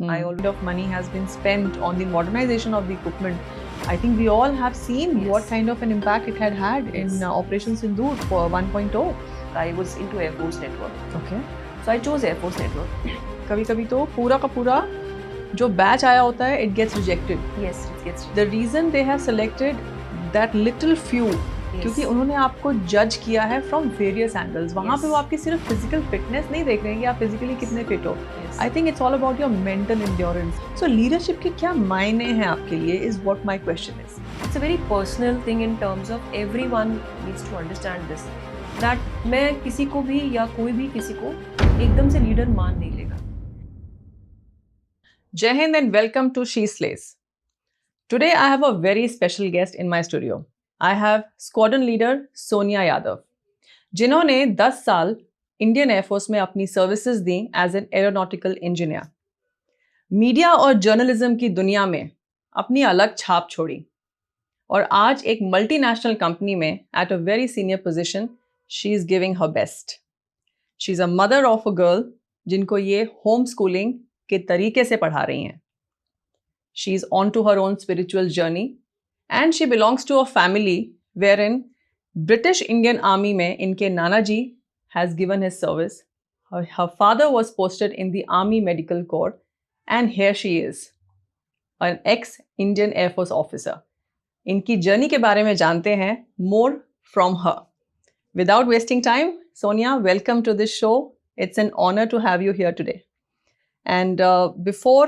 I already of money has been spent on the modernization of the equipment. I think we all have seen what kind of an impact it had in Operation Sindoor for 1.0. I was into Air Force network. Okay. So I chose Air Force network. कभी-कभी तो पूरा का पूरा जो batch आया होता है, it gets rejected. Yes, it gets rejected. The reason they have selected that little few, क्योंकि उन्होंने आपको जज किया है फ्रॉम वेरियस एंगल्स. वहाँ पे वो आपकी सिर्फ फिजिकल फिटनेस नहीं देख रहे हैं कि आप फिजिकली कितने फिट हो. I think it's all about your mental endurance. So leadership के क्या मायने हैं आपके लिए is what my question is. It's a very personal thing in terms of everyone needs to understand this. That मैं किसी को भी या कोई भी किसी को एकदम से लीडर मान नहीं लेगा. Jai Hind and welcome to She Slays. Today I have a very special guest in my studio. I have squadron leader Sonia Yadav, जिन्होंने 10 साल इंडियन एयरफोर्स में अपनी सर्विसेज दी as an aeronautical engineer. Media और जर्नलिज्म की दुनिया में अपनी अलग छाप छोड़ी और आज एक मल्टीनेशनल कंपनी में at a very senior position she is giving her best. She is a mother of a girl जिनको ये होम स्कूलिंग के तरीके से पढ़ा रही हैं. She is on to her own spiritual journey and she belongs to a family wherein British Indian Army में इनके नाना जी has given his service. Her father was posted in the Army Medical Corps and here she is, an ex-Indian Air Force officer. इनकी journey के बारे में जानते हैं more from her. Without wasting time, Sonia, welcome to this show. It's an honor to have you here today. And before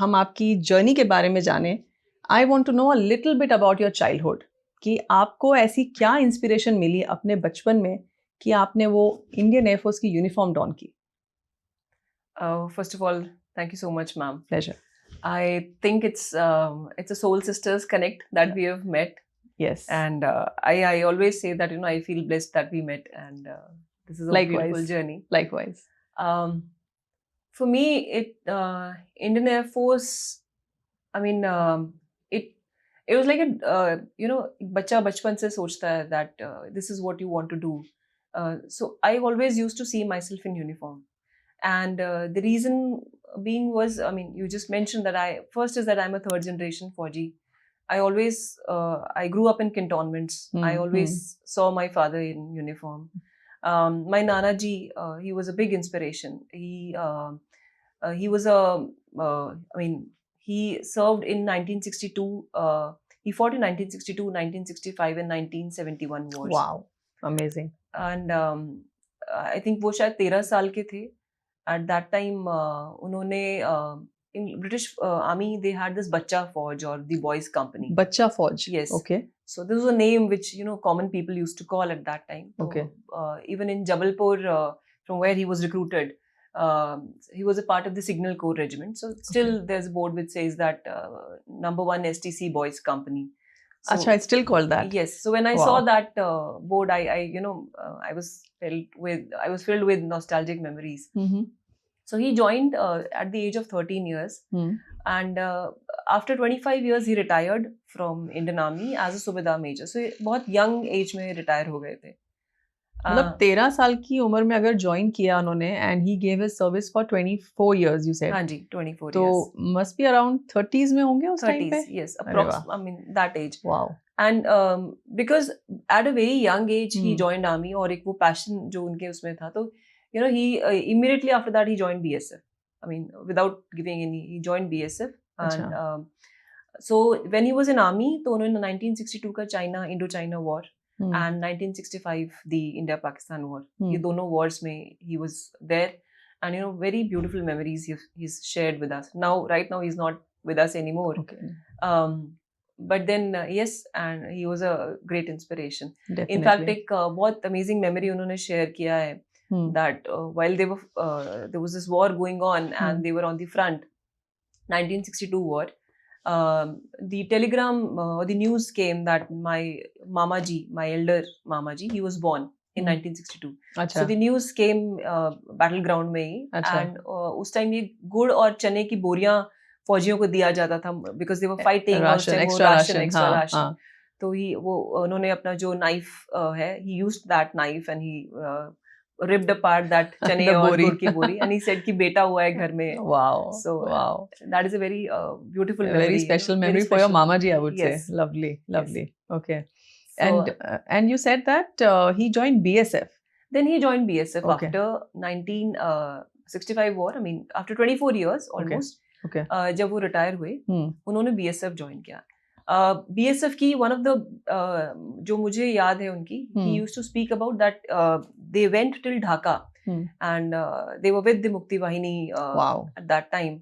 हम आपकी journey के बारे में जानें, I want to know a little bit about your childhood. कि आपको ऐसी क्या इंस्पिरेशन मिली अपने बचपन में कि आपने वो इंडियन एयरफोर्स की यूनिफॉर्म डॉन की. First of all, thank you so much, ma'am. Pleasure. I think it's a soul sisters connect that we have met. Yes. And I always say that I feel blessed that we met, and this is a beautiful journey. Likewise. For me, Indian Air Force. I mean. It was like a बच्चा बचपन से सोचता है that this is what you want to do. So I always used to see myself in uniform, and the reason being was, you just mentioned that I'm a third generation Fauji. I grew up in cantonments. I always saw my father in uniform. My Nana ji, he was a big inspiration. He was he served in 1962. He fought in 1962, 1965 and 1971 wars. Wow, amazing. And I think वो शायद 13 साल के थे. At that time, उन्होंने in British Army they had this Bachcha Fauj or the Boys Company. Bachcha Fauj. Yes. Okay. So this was a name which common people used to call at that time. Okay. So, even in Jabalpur, from where he was recruited. He was a part of the Signal Corps regiment. So still there's a board which says that number 1 STC Boys Company. So, Achha, it's still called that. Yes. So when I saw that board, I was filled with nostalgic memories. Mm-hmm. So he joined at the age of 13 years. And after 25 years he retired from Indian Army as a Subedar Major. So बहुत young age में retire हो गए थे. मतलब 13 साल की उम्र में अगर ज्वाइन किया उन्होंने and he gave his service for 24 years you said. हाँ जी, 24 years. तो must be around 30s में होंगे उस टाइम पे. 30s, yes, approximately. That age. Wow. And because at a very young age he joined army और एक वो passion जो उनके उसमें था, तो he immediately after that he joined BSF. Without giving any, he joined BSF. And so when he was in army, तो उन्होंने 1962 का Indo-China war and 1965 the India-Pakistan war. ये दोनों wars में he was there, and very beautiful memories he's shared with us. Right now he's not with us anymore. Okay. But then yes, and he was a great inspiration. Definitely. In fact, एक बहुत amazing memory उन्होंने share किया है that while they were there was this war going on and they were on the front, 1962 war. The telegram or the news came that my Mama ji, my elder Mama ji, he was born in 1962. Achha. So the news came battleground में ही. Achha. And उस time ये गुड़ और चने की बोरियां फौजियों को दिया जाता था because they were fighting. extra ration. तो उन्होंने अपना जो knife है, he used that knife and he ripped apart that चने The और bori. गुड़ की बोरी and he said कि बेटा हुआ है घर में. Wow. So Wow. that is a very beautiful A memory. very you know, special very memory for your special. mama ji, I would Yes. say. Lovely, lovely. Okay. So And you said that he joined BSF. then he joined BSF Okay. after 1965 war. I mean after 24 years almost. Okay. जब वो retire हुए उन्होंने BSF join किया. BSF की one of the जो मुझे याद है उनकी, he used to speak about that they went till Dhaka and they were with the Mukti Wahini Wow. at that time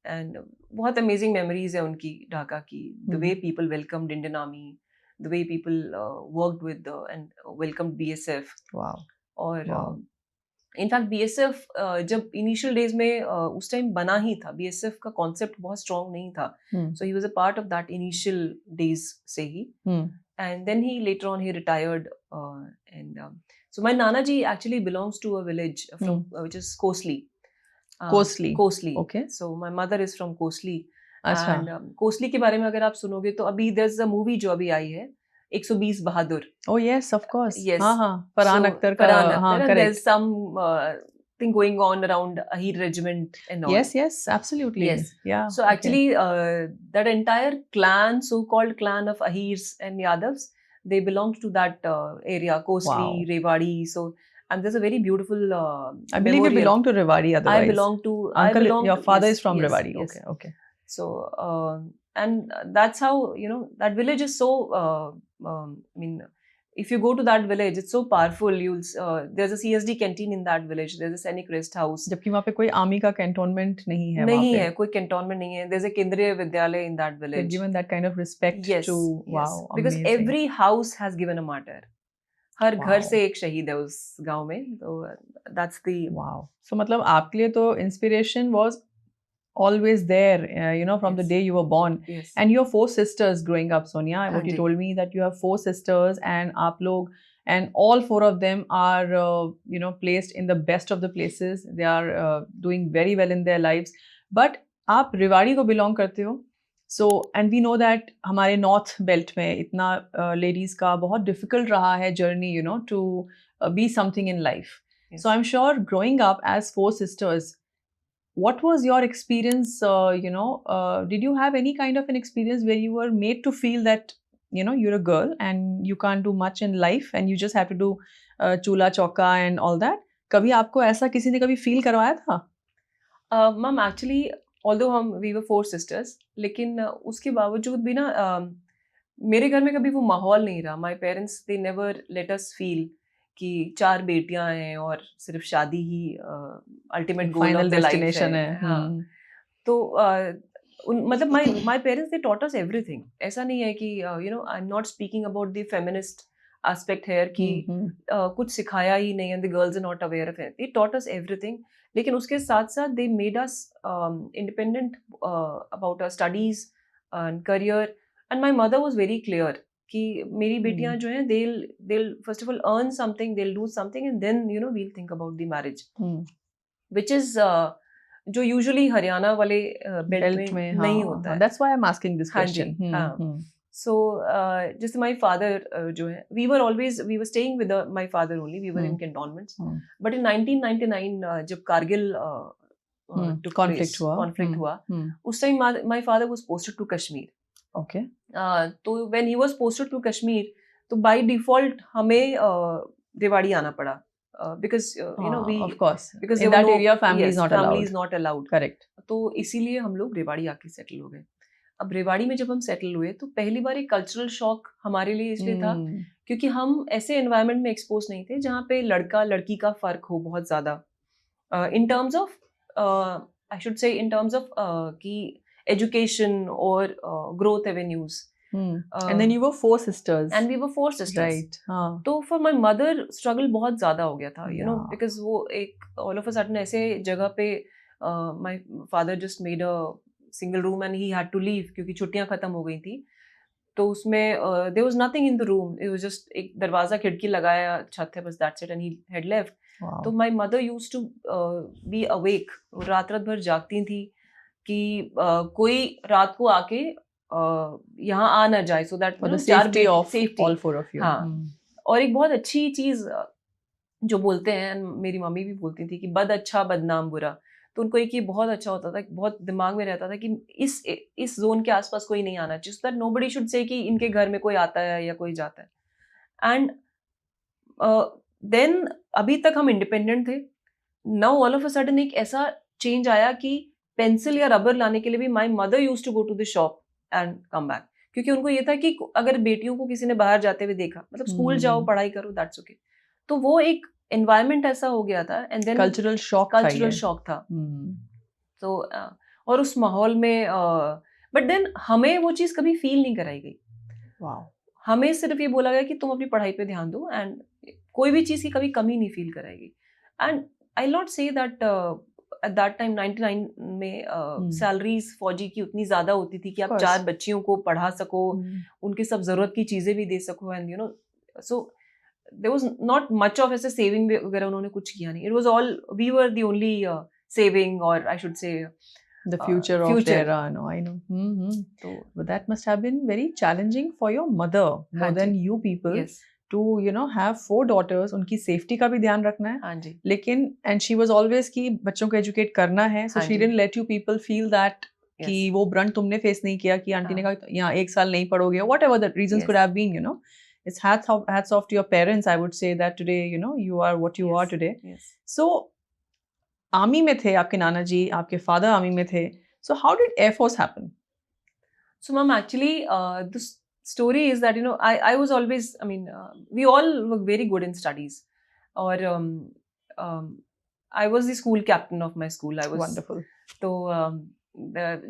and बहुत amazing memories है उनकी ढाका की. The way people welcomed Indian Army, the way people worked with and welcomed BSF. Wow. और Wow. In fact BSF जब initial days में उस time बना ही था. BSF का कॉन्सेप्ट बहुत स्ट्रॉन्ग नहीं था. So he was a part of that initial days से ही. And then he later on he retired and so my नाना जी actually belongs to a village from which is Kosli. Kosli. Okay. So my mother is from Kosli. अच्छा. And Kosli के बारे में अगर आप सुनोगे तो अभी देयर इज अ मूवी जो अभी आई है 120 बहादुर. Oh yes, of course. Yes. हाँ, फरहान So, अख्तर का. Farhan Akhtar, हाँ, and correct. there's some thing going on around Ahir regiment and all. Yes, absolutely. Yes. Yeah. So actually, that entire clan, so-called clan of Ahirs and Yadavs, they belonged to that area, Kosli, Wow. Rewari. So, and there's a very beautiful I believe you memorial. belong to Rewari otherwise. I belong to. Uncle, I belong your to, father yes, is from yes, Rewari. yes. Okay. So, and that's how, you know, that village is so, I mean, if you go to that village, it's so powerful. There's a CSD canteen in that village. There's a Sainik rest house. जबकि वहाँ पे कोई army का cantonment नहीं है. नहीं है, कोई cantonment नहीं है. There's a केंद्रीय विद्यालय in that village. They've given that kind of respect Yes, to. yes. Wow. Because amazing. every house has given a martyr. हर घर Wow. से एक शहीद है उस गांव में. तो that's the. Wow. So मतलब आपके लिए तो inspiration was always there, from the Yes. day you were born. Yes. And you have 4 sisters growing up, Sonia. What हाँ you ji. told me that you have 4 sisters and आप लोग, and all 4 of them are, placed in the best of the places. They are doing very well in their lives. But आप रेवाड़ी को belong करते हो. So, and we know that हमारे North Belt में इतना ladies का बहुत difficult रहा है journey, to be something in life. Yes. So, I'm sure growing up as 4 sisters, what was your experience? Did you have any kind of an experience where you were made to feel that you're a girl and you can't do much in life and you just have to do chula chauka and all that? कभी आपको ऐसा किसी ने कभी feel करवाया था? Ma'am, actually, although we were 4 sisters, लेकिन उसके बावजूद भी ना मेरे घर में कभी वो माहौल नहीं रहा. My parents, they never let us feel कि 4 बेटियां हैं और सिर्फ शादी ही ultimate goal of the life है. हाँ. तो मतलब my parents, they taught us everything. ऐसा नहीं है कि I'm not speaking about the feminist aspect here कि कुछ सिखाया ही नहीं and the girls are not aware of it. They taught us everything. लेकिन उसके साथ साथ they made us independent about our studies and career. And my mother was very clear कि मेरी बेटियां जो हैं they'll first of all earn something, they'll do something and then we'll think about the marriage. Which is जो usually Haryana वाले belt में नहीं होता है. That's why I'm asking this question. So just my father जो है, we were staying with my father only. We were in cantonments. But in 1999 जब Kargil conflict हुआ, उस time my father was posted to Kashmir. Okay. तो when he was posted to Kashmir, तो by default हमें रेवाड़ी आना पड़ा. Because we of course because in that area family is not allowed. Correct. तो इसीलिए हम लोग रेवाड़ी आके सेटल हो गए. अब रेवाड़ी में जब हम सेटल हुए तो पहली बार एक कल्चरल शॉक हमारे लिए इसलिए था क्योंकि हम ऐसे एनवायरनमेंट में एक्सपोज नहीं थे जहाँ पे लड़का लड़की का फर्क हो बहुत ज्यादा in terms of I should say in terms of कि education or growth avenues. And then you were 4 sisters. And we were 4 sisters. Right. तो for my mother struggle बहुत ज़्यादा हो गया था, because वो एक all of a sudden ऐसे जगह पे my father just made a single room and he had to leave क्योंकि छुट्टियाँ खत्म हो गई थी. तो उसमें there was nothing in the room. It was just एक दरवाजा खिड़की लगाया, छत है बस, that's it, and he had left. Wow. तो my mother used to be awake. रात भर जागती थी कि कोई रात को आके यहाँ आ ना जाए, so that for the safety of all 4 of you. हाँ. और एक बहुत अच्छी चीज जो बोलते हैं, and मेरी मम्मी भी बोलती थी कि बद अच्छा बदनाम बुरा, तो उनको एक ये बहुत अच्छा होता था, बहुत दिमाग में रहता था कि इस जोन के आसपास कोई नहीं आना चाहिए, so that nobody should say कि इनके घर में कोई आता है या कोई जाता है। एंड देन अभी तक हम इंडिपेंडेंट थे, now all of a sudden एक ऐसा चेंज आया कि पेंसिल या रबर लाने के लिए भी my mother use to go to the shop and come back, क्योंकि उनको ये था कि अगर बेटियों को किसी ने बाहर जाते हुए देखा, मतलब स्कूल जाओ हम्म। पढ़ाई करो, दैट्स ओके। तो वो एक एनवायरनमेंट ऐसा हो गया था, एंड देन कल्चरल शॉक था कल्चरल ये। शॉक था। हम्म। तो और उस माहौल में बट देन हमें वो चीज़ कभी फील नहीं कराई गई। वाओ। हमें सिर्फ ये बोला गया कि तुम अपनी पढ़ाई पे ध्यान दो, एंड कोई भी चीज़ की कभी कमी नहीं फील कराएगी। And I not say that at that time 99 में सैलरीज फौजी की उतनी ज़्यादा होती थी कि आप course. 4 बच्चियों को पढ़ा सको, हम्म। उनके सब ज़रूरत की चीज़ें भी दे सको, and you know so there was not much of ऐसे सेविंग वगैरह उन्होंने कुछ किया नहीं। It was all we were the only saving, और I should say The future of future. the era, I know. Mm-hmm. तो But that must have been very challenging for your mother, more हाँ than ji, you people, yes, to have 4 daughters. उनकी safety का भी ध्यान रखना है, हाँ जी, लेकिन and she was always कि बच्चों को educate करना है, so हाँ she ji, didn't let you people feel that कि yes, वो brunt तुमने face नहीं किया कि आंटी ने हाँ, कहा यहाँ 1 साल नहीं पढ़ोगे, whatever the reasons could yes, have been. It's hats off to your parents. I would say that today you are what you are yes, today. yes. So army में थे आपके नाना जी, आपके फादर आर्मी में थे, so how did Air Force happen? So, ma'am, actually, the story is that I was always, I mean, we all were very good in studies, or um, I was the school captain of my school. I was Wonderful. तो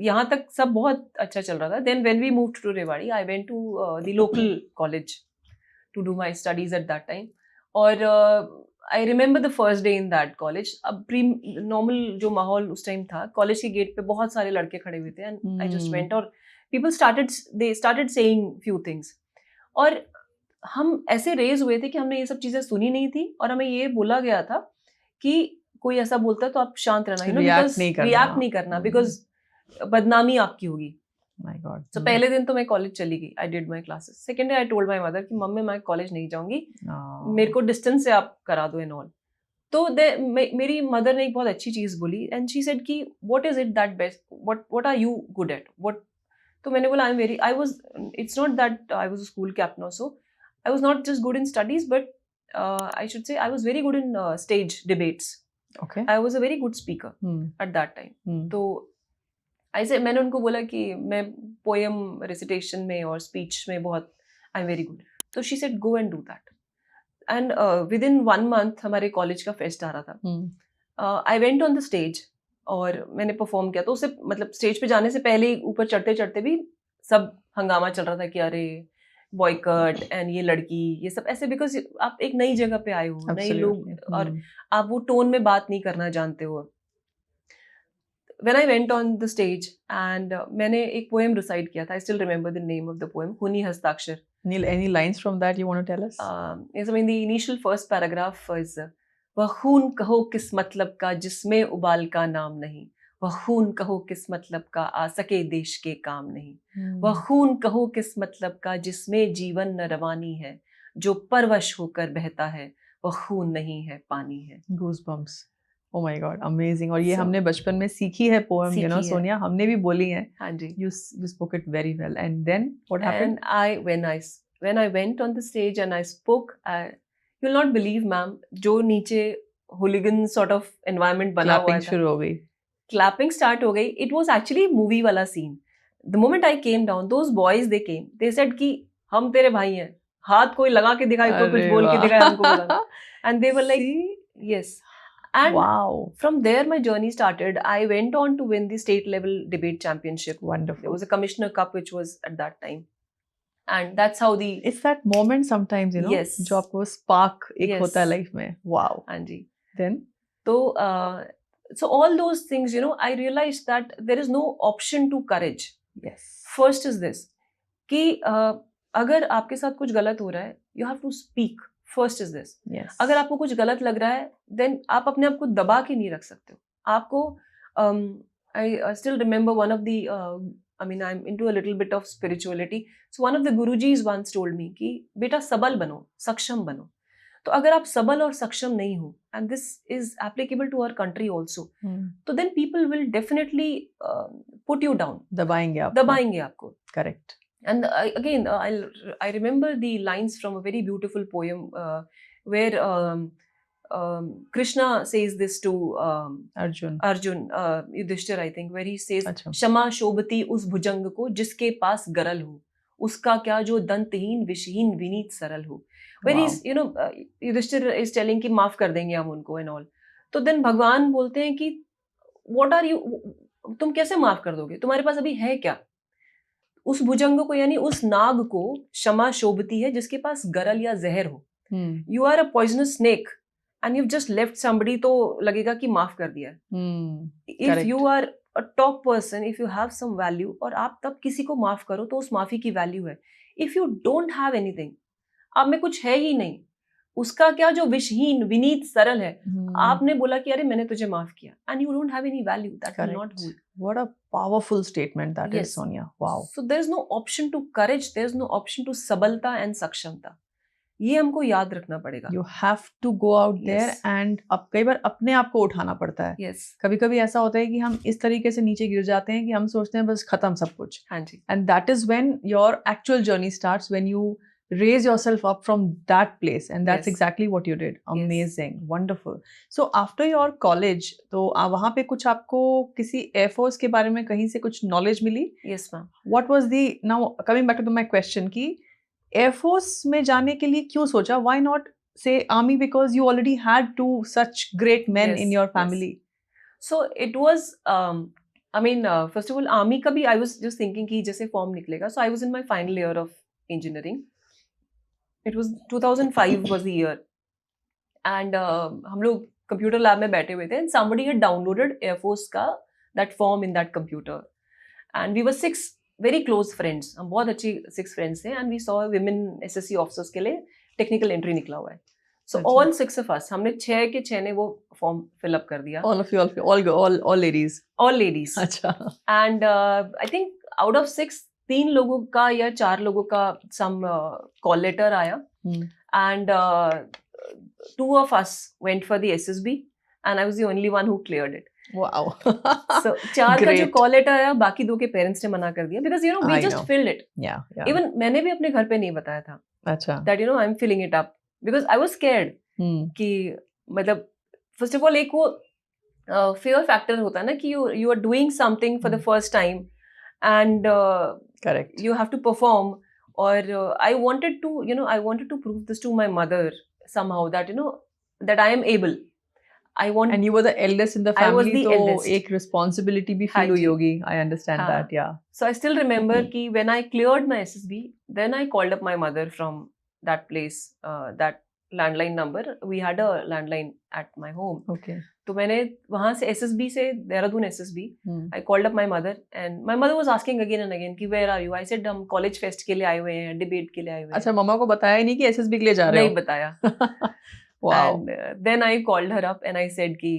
यहाँ तक सब बहुत अच्छा चल रहा था. Then when we moved to Rewari, I went to the local college to do my studies at that time. और I remember the first day in that college. अब प्री नॉर्मल जो माहौल उस टाइम था, कॉलेज के gate पे बहुत सारे लड़के खड़े हुए थे, एंड आई जस्ट वेंट, और people started saying few things, और हम ऐसे रेज हुए थे कि हमने ये सब चीजें सुनी नहीं थी, और हमें ये बोला गया था कि कोई ऐसा बोलता है तो आप शांत रहना, React नहीं करना। रिएक्ट नहीं करना, बिकॉज बदनामी आपकी होगी। My God. तो पहले दिन तो मैं कॉलेज चली गई, I did my classes. Second day I told my mother कि मम्मी मैं कॉलेज नहीं जाऊंगी, No. मेरे को डिस्टेंस से आप करा दो एंड ऑल। तो मेरी मदर ने एक बहुत अच्छी चीज बोली, एंड शी सेड कि what is it that best, what are you good at, what. तो मैंने बोला I was it's not that I was a school captain also, I was not just good in studies, but I should say I was very good in stage debates. Okay. I was a very good speaker at that time. तो ऐसे मैंने उनको बोला कि मैं poem recitation में और speech में बहुत आई एम वेरी गुड। तो she said go and do that, and with in 1 month हमारे कॉलेज का फेस्ट आ रहा था। I went on the stage और मैंने परफॉर्म किया। तो उससे मतलब स्टेज पे जाने से पहले ही ऊपर चढ़ते चढ़ते भी सब हंगामा चल रहा था कि अरे बॉयकट एंड ये लड़की ये सब ऐसे, बिकॉज आप एक नई जगह पे आए हो, नए लोग, और आप वो टोन में बात नहीं करना जानते हो। When I went on the stage and मैंने एक poem recite किया था, I still remember the name of the poem, Huni Hastakshar. Neil, any lines from that you want to tell us? Yes, I mean the initial first paragraph is वह खून कहो किस मतलब का जिसमें उबाल का नाम नहीं, वह खून कहो किस मतलब का आ सके देश के काम नहीं, वह खून कहो किस मतलब का जिसमें जीवन न रवानी है, जो परवश होकर बहता है वह खून नहीं है पानी है। Goosebumps. Oh my God, amazing. और ये So, हमने बचपन में सीखी है poem, सीखी है। सोनिया, हमने भी बोली है। हाँ जी। You spoke it very well. And then what happened? And when I went on the stage and I spoke, you'll not believe, ma'am, जो नीचे hooligan sort of environment बना हुआ Clapping था, शुरू हो गई। clapping start हो गई। It was actually movie वाला scene. The moment I came down, those boys they came. They said कि हम तेरे भाई हैं, हाथ कोई लगा के दिखाए, कोई कुछ अरे बोल के वाह। दिखाए, हमको बोला। And they were like, See? yes. And Wow. from there my journey started. I went on to win the state level debate championship. There Wonderful. was a commissioner cup which was at that time, and that's how the It's that moment sometimes, Yes. जो आपको spark एक Yes. होता है life में। Wow. Anji. Then? So so all those things, I realized that there is no option to courage. Yes. First is this कि अगर आपके साथ कुछ गलत हो रहा है, you have to speak. First is this. Yes. अगर आपको कुछ गलत लग रहा है, then आप अपने आप को दबा के नहीं रख सकते हो। आपको I still remember one of the I mean I'm into a little bit of spirituality. So one of the Gurujis once told me कि बेटा सबल बनो, सक्षम बनो। तो अगर आप सबल और सक्षम नहीं हो, and this is applicable to our country also, तो then people will definitely put you down, दबाएंगे आपको. Correct. And again, I remember the lines from a very beautiful poem where Krishna says this to Arjun. Yudhishthir, I think, where he says, अच्छा. क्षमा शोभती उस भुजंग को जिसके पास गरल हो, उसका क्या जो दंतहीन विषहीन विनीत सरल हो. Where Wow. he's, Yudhishthir is telling कि माफ कर देंगे हम उनको and all. तो then भगवान बोलते हैं कि what are you, तुम कैसे माफ कर दोगे, तुम्हारे पास अभी है क्या. उस भुजंग को यानी उस नाग को क्षमा शोभती है जिसके पास गरल या जहर हो. You are a poisonous snake and you just left somebody, तो लगेगा कि माफ कर दिया. If you are a top person, if you have some value, और आप तब किसी को माफ करो तो उस माफी की वैल्यू है. If you don't have anything, आप में कुछ है ही नहीं, उसका क्या जो विषहीन विनीत सरल है. आपने बोला कि अरे मैंने तुझे माफ किया, and you don't have any value, that will not hold. What a powerful statement that is, Sonia. Wow. So there is no option to courage, there is no option to सबलता and सक्षमता. ये हमको याद रखना पड़ेगा. You have to go out there and अब कई बार अपने आप को उठाना पड़ता है. Yes. कभी कभी ऐसा होता है कि हम इस तरीके से नीचे गिर जाते हैं कि हम सोचते हैं बस खत्म सब कुछ. हाँ जी. And that is when your actual journey starts, when you raise yourself up from that place, and that's exactly what you did. Amazing. Wonderful. So after your college, तो वहाँ पे कुछ आपको किसी एयरफोर्स के बारे में कहीं से कुछ नॉलेज मिली? Yes ma'am. What was the, now coming back to my question, कि एयरफोर्स में जाने के लिए क्यों सोचा? Why not say army, because you already had two such great men in your family? So it was first of all army का भी I was just thinking कि जैसे फॉर्म निकलेगा. So I was in my final year of engineering. It was 2005 was the year, and हम लोग computer lab में बैठे हुए थे, and somebody had downloaded Air Force का that form in that computer, and we were 6 very close friends. हम बहुत अच्छी 6 friends थे, and we saw women SSC officers के लिए technical entry निकला हुआ है. So all 6 of us, हमने 6 के 6 ने वो form fill up कर दिया. All of you, all ladies. All ladies. अच्छा. And I think out of 6, 3 लोगों का या 4 लोगों का some call letter आया, and 2 of us went for the SSB, and I was the only one who cleared it. Wow. So 4 का जो call letter आया, बाकी 2 के parents ने मना कर दिया, because we just filled it. Yeah. Even मैंने भी अपने घर पे नहीं बताया था. अच्छा. That I'm filling it up because I was scared. कि मतलब first of all एक वो fear factor होता है ना कि you are doing something for the first time, and correct, you have to perform, or I wanted to prove this to my mother somehow, that that I am able. And you were the eldest in the family. I was the eldest. एक responsibility भी feel हुई होगी. I understand that. Yeah. So I still remember कि when I cleared my SSB, then I called up my mother from that place, that landline number. We had a landline at my home. Okay. तो मैंने वहाँ से SSB से Dehradun SSB, I called up my mother, and my mother was asking again and again कि where are you? I said हम college fest के लिए आए हुए हैं, debate के लिए आए हुए हैं. अच्छा, मम्मा को बताया नहीं कि SSB के लिए जा रहे हो? नहीं बताया. Wow. And then I called her up and I said कि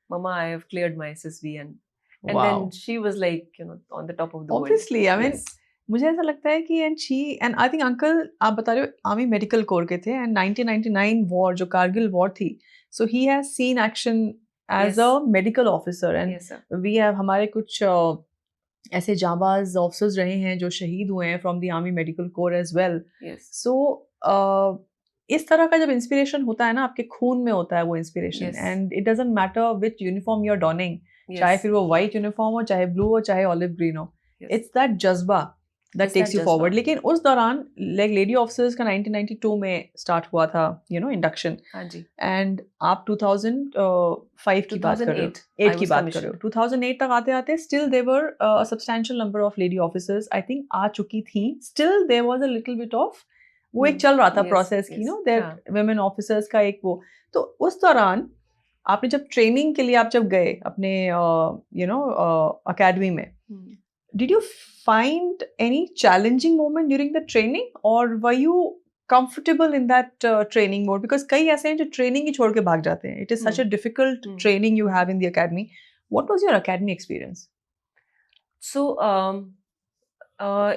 Mama, I have cleared my SSB, and wow. then she was like on the top of the world. Obviously, I mean. मुझे ऐसा लगता है कि and I think uncle आप बता रहे हो आर्मी मेडिकल कोर के थे, and 1999 वॉर जो कारगिल वॉर थी, so he has seen action as a medical officer, and we have हमारे कुछ ऐसे जाबाज ऑफिसर्स रहे हैं जो शहीद हुए हैं from the army medical corps as well. So इस तरह का जब इंस्पिरेशन होता है ना, आपके खून में होता है वो inspiration, and it doesn't matter which uniform you are donning, चाहे फिर वो व्हाइट यूनिफॉर्म हो, चाहे ब्लू हो, चाहे ऑलिव ग्रीन हो, इट्स दैट जज्बा that takes you forward. लेकिन उस दौरान like lady officers का 1992 में start हुआ था, induction. हाँ जी. And आप 2005 की बात कर रहे हो, 8 की बात कर रहे हो. 2008 तक आते आते still there were a substantial number of lady officers I think आ चुकी थी. Still there was a little bit of वो एक चल रहा था process की, that women officers का एक वो. तो उस दौरान आपने जब ट्रेनिंग के लिए आप जब गए अपने अकेडमी में, did you find any challenging moment during the training, or were you comfortable in that training mode? Because कई ऐसे हैं जो training ही छोड़ के भाग जाते हैं. It is such a difficult training you have in the academy. What was your academy experience? So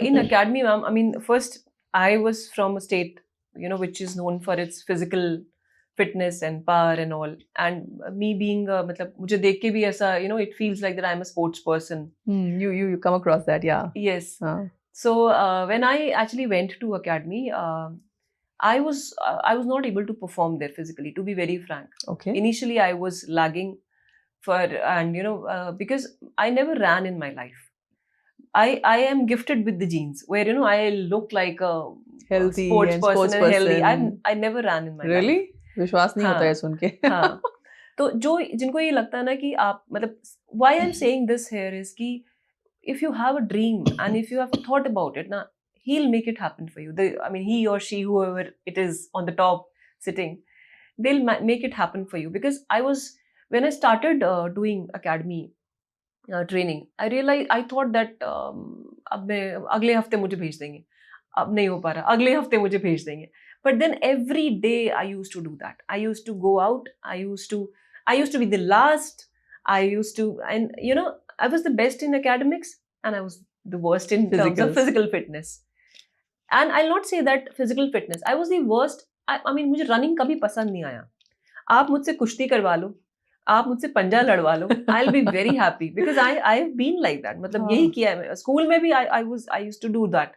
in academy, ma'am, I mean, first I was from a state which is known for its physical fitness and power and all. And me being मतलब मुझे देख के भी ऐसा, you know, it feels like that I'm a sports person. You come across that, yeah. Yes. Uh, So when I actually went to academy, I was not able to perform there physically, to be very frank. okay. Initially, I was lagging and you know, because I never ran in my life. I am gifted with the genes where, you know, I look like a Healthy sports and person sports and healthy. person. I never ran in my life. Really? विश्वास नहीं होता हाँ, है सुन के. हाँ. तो जो जिनको ये लगता है ना कि आप मतलब why I'm saying this here is कि if you have a dream and if you have thought about it, na, he'll make it happen for you. I mean, he or she, whoever it is on the top sitting, they'll make it happen for you. Because when I started doing academy training, I realized, I thought that अब मैं अगले हफ्ते मुझे भेज देंगे, अब नहीं हो पा रहा, अगले हफ्ते मुझे भेज देंगे. But then every day I used to do that. I used to go out. I used to be the last. And you know, I was the best in academics and I was the worst in terms of Physicals. physical fitness. And I'll not say that physical fitness. I was the worst. I mean, मुझे running कभी पसंद नहीं आया. आप मुझसे कुश्ती करवा लो, आप मुझसे पंजा लड़वा लो, I'll be very happy because I've been like that. मतलब यही किया है. स्कूल में भी I used to do that.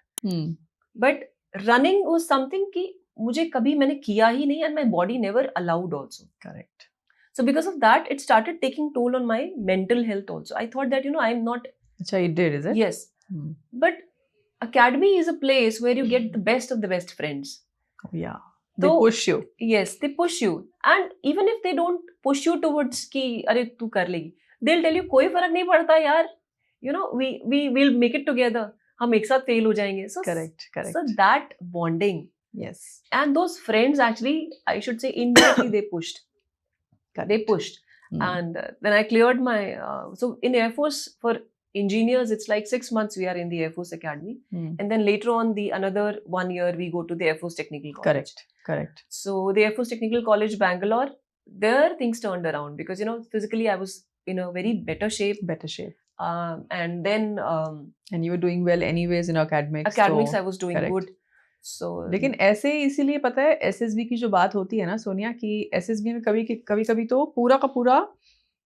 But running was something कि मुझे कभी मैंने किया ही नहीं and my body never allowed also. Correct. So because of that, it started taking toll on my mental health also. I thought that, you know, I'm not. Achha, it did, is it? Yes. But academy is a place where you get the best of the best friends. Yeah. They So, push you. Yes, they push you. And even if they don't push you towards कि अरे तू कर लेगी, they'll tell you कोई फर्क नहीं पड़ता यार. You know, we will make it together. हम एक साथ fail हो जाएंगे. So Correct. So that bonding. Yes. And those friends actually, I should say, indirectly they pushed. Correct. They pushed. And then I cleared my. So in Air Force, for engineers, it's like 6 months we are in the Air Force Academy. And then later on, another 1 year, we go to the Air Force Technical College. Correct. So the Air Force Technical College, Bangalore, there things turned around because, you know, physically I was in a very better shape. And then. And you were doing well anyways in academics. Academics, I was doing good. So, लेकिन ऐसे इसीलिए पता है SSB की जो बात होती है ना सोनिया कि एसएसबी में कभी तो पूरा का पूरा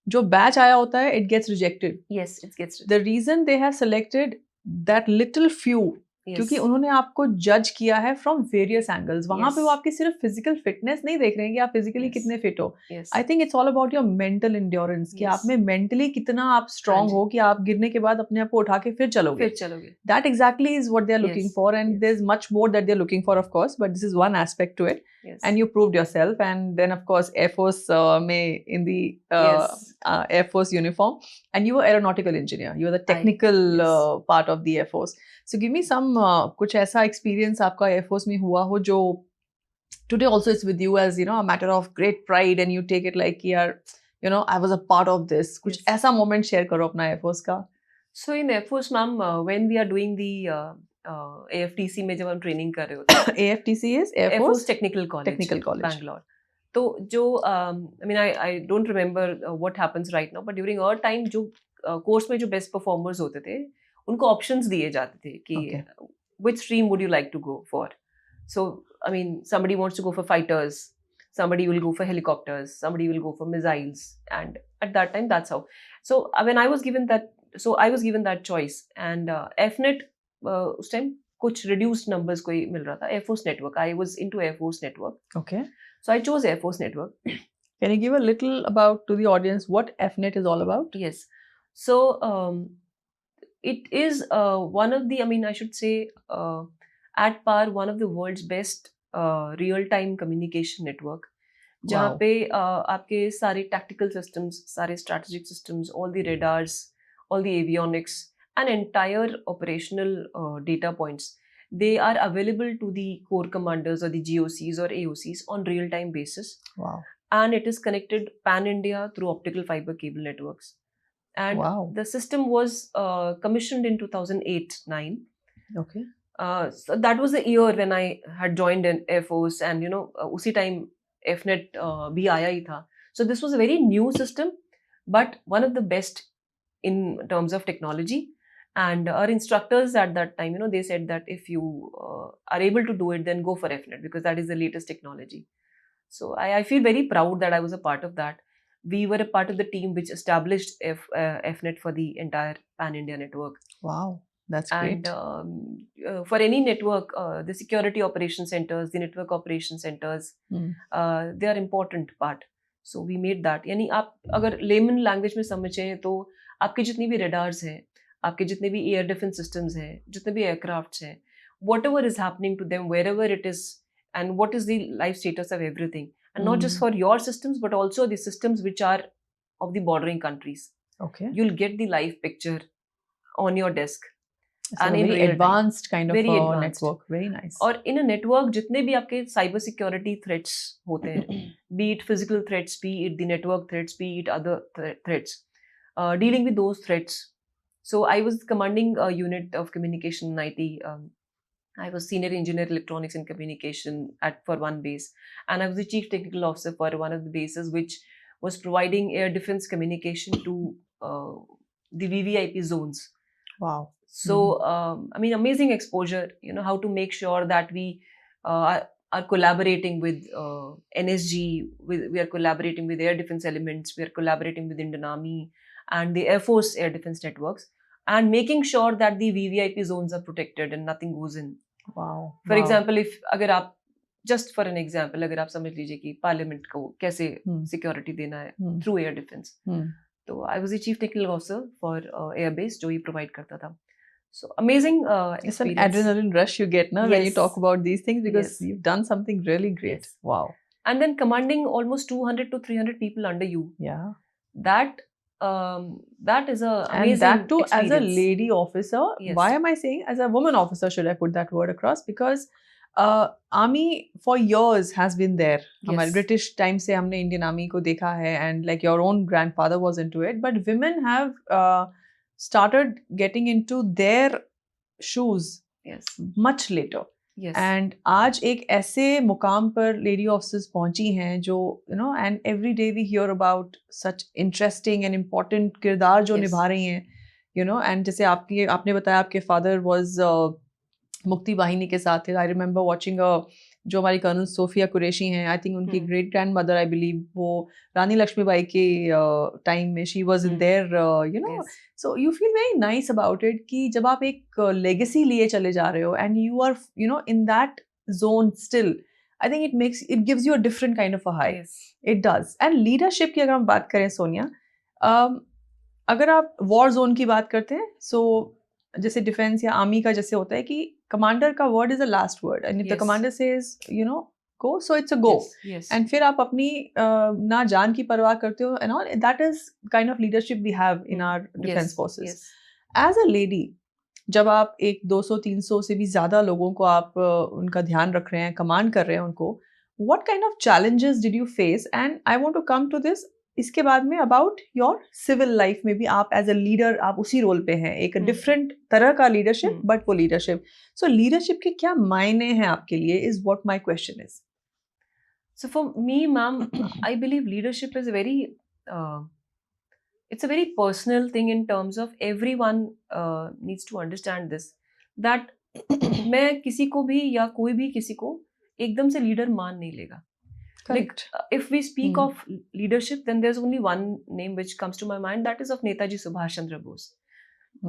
जो बैच आया होता है it gets rejected. Yes, it gets rejected. The reason they have selected that little few क्योंकि उन्होंने आपको जज किया है फ्रॉम वेरियस एंगल्स. वहां पे वो आपकी सिर्फ फिजिकल फिटनेस नहीं देख रहे हैं कि आप फिजिकली कितने फिट हो. I think it's all about your mental endurance कि आप में मेंटली कितना आप स्ट्रांग हो कि आप गिरने के बाद अपने आप को उठा के फिर चलोगे. That exactly is what they are looking for and there is much more that they are looking for of course but this is one aspect to it. And you proved yourself, and then of course Air Force in the Air Force uniform, and you were aeronautical engineer. You were the technical part of the Air Force. So give me some कुछ ऐसा experience आपका Air Force में हुआ हो जो today also is with you as you know a matter of great pride, and you take it like यार you know I was a part of this. कुछ ऐसा moment share करो अपना Air Force का. So in Air Force, ma'am, when we are doing the AFTC में जब हम training कर रहे होते हैं. AFTC is Air Force Technical College, Bangalore. तो जो I mean I don't remember what happens right now, but during our time जो कोर्स में जो बेस्ट परफॉर्मर्स होते थे उनको ऑप्शंस दिए जाते थे कि which stream would you like to go for. So I mean somebody wants to go for fighters, somebody will go for helicopters, somebody will go for missiles, and at that time that's how. So when I was given that choice, and FNET उस time कुछ reduced numbers कोई मिल रहा था. Air Force Network, I was into Air Force Network. Okay. So I chose Air Force Network. Can you give a little about to the audience what FNET is all about? Yes. So it is one of the, I mean, I should say at par one of the world's best real-time communication network. जहाँ पे आपके सारे tactical systems, सारे strategic systems, all the radars, all the avionics, and entire operational data points, they are available to the core commanders or the GOCs or AOCs on real-time basis. Wow. And it is connected pan-India through optical fiber cable networks. And the system was commissioned in 2008-9. Okay. So that was the year when I had joined in Air Force, and you know, उसी time FNET भी आया ही था. So this was a very new system, but one of the best in terms of technology. And our instructors at that time, you know, they said that if you are able to do it, then go for FNET because that is the latest technology. So I feel very proud that I was a part of that. We were a part of the team which established FNet for the entire Pan India network. Wow, that's And great. for any network, the security operation centers, the network operation centers, Hmm. they are important part. So we made that. यानी आप अगर layman language में समझें तो आपके जितनी भी radars हैं, आपके जितने भी एयर डिफेंस सिस्टम्स हैं, जितने भी एयरक्राफ्ट्स हैं, whatever is happening to them, wherever it is, and what is the life status of everything, and not just Hmm. for your systems, but also the systems which are of the bordering countries. Okay. You'll get the live picture on your desk. It's and a in very real time. advanced kind of Very a advanced. network. Very nice. और इन a network जितने भी आपके cyber security threats होते हैं, B it physical threats, B it the network threats, B it other threats, dealing with those threats. So I was commanding a unit of communication in IT. I was senior engineer electronics and communication for one base, and I was the chief technical officer for one of the bases which was providing air defense communication to the VVIP zones. Wow. So I mean, amazing exposure. How to make sure that we are collaborating with NSG. We are collaborating with air defense elements. We are collaborating with Indian Army and the Air Force air defense networks, and making sure that the VVIP zones are protected and nothing goes in. Wow. For Wow. example, if अगर आप just for an example, अगर आप समझ लीजिए कि parliament को कैसे security देना है थ्रू एयर डिफेंस, तो I was the chief technical officer for airbase जो ये प्रोवाइड करता था. So amazing It's an experience. adrenaline rush you get now when you Yes. talk about these things because Yes. you've done something really great. Yes. Wow. And then commanding almost 200 to 300 people under you. Yeah. That is a amazing And that too as a experience. lady officer. Yes. Why am I saying as a woman officer should I put that word across? Because army for years has been there. हमारे Yes. British time से हमने Indian army को देखा है, and like your own grandfather was into it, but women have started getting into their shoes Yes. much later. Yes. And आज एक ऐसे मुकाम पर लेडी ऑफिसर्स पहुंची हैं जो and every day we hear about such interesting and important किरदार जो Yes. निभा रही हैं एंड जैसे आपने बताया आपके फादर वाज मुक्ति वाहिनी के साथ थे. आई रिमेंबर वाचिंग जो हमारी कर्नल सोफिया कुरैशी हैं, आई थिंक उनकी great grand mother I believe वो रानी लक्ष्मीबाई के टाइम में she was in their Yes. So you feel very nice about it कि जब आप एक लेगेसी लिए चले जा रहे हो and you are in that zone still, I think it gives you a different kind of a high. Yes. It does. And leadership की अगर हम बात करें सोनिया, अगर आप वॉर जोन की बात करते हैं, सो जैसे डिफेंस या आर्मी का जैसे होता है कि कमांडर का word is the last word and if the Yes. Commander says go, so it's a go. Yes. Yes. And फिर आप अपनी ना जान की परवाह करते हो and all. That is kind of leadership we have in our defence Yes. Forces. Yes. As a lady, जब आप एक 200-300 से भी ज्यादा लोगों को आप उनका ध्यान रख रहे हैं, कमांड कर रहे हैं उनको, what kind of challenges did you face? And I want to come to this इसके बाद में अबाउट योर सिविल लाइफ में भी. आप एज अ लीडर आप उसी रोल पे हैं, एक डिफरेंट तरह का लीडरशिप, बट वो लीडरशिप. सो लीडरशिप के क्या मायने हैं आपके लिए is what my question is. So for me, ma'am, I believe leadership is it's a very personal thing in terms of everyone needs to understand this, that मैं किसी को भी या कोई भी किसी को एकदम से लीडर मान नहीं लेगा. Correct. If we speak of leadership, then there's only one name which comes to my mind, that is of Netaji Subhash Chandra Bose.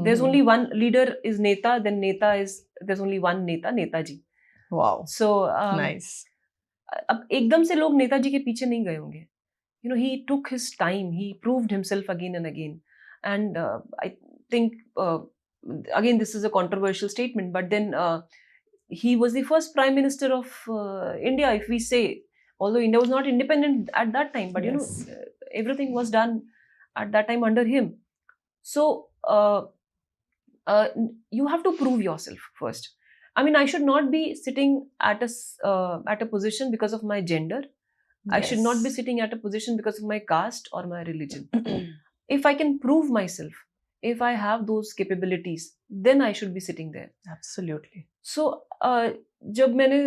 There's only one leader is Neta, then there's only one Neta, Netaji. Wow. So Nice. अब एकदम से लोग नेताजी के पीछे नहीं गए होंगे. He took his time, he proved himself again and again, and I think again this is a controversial statement, but then he was the first prime minister of India, if we say, although India was not independent at that time, but Yes. everything was done at that time under him. So you have to prove yourself first. I mean, I should not be sitting at a position because of my gender. I should not be sitting at a position because of my caste or my religion. If I can prove myself, if I have those capabilities, then I should be sitting there. Absolutely. So जब मैंने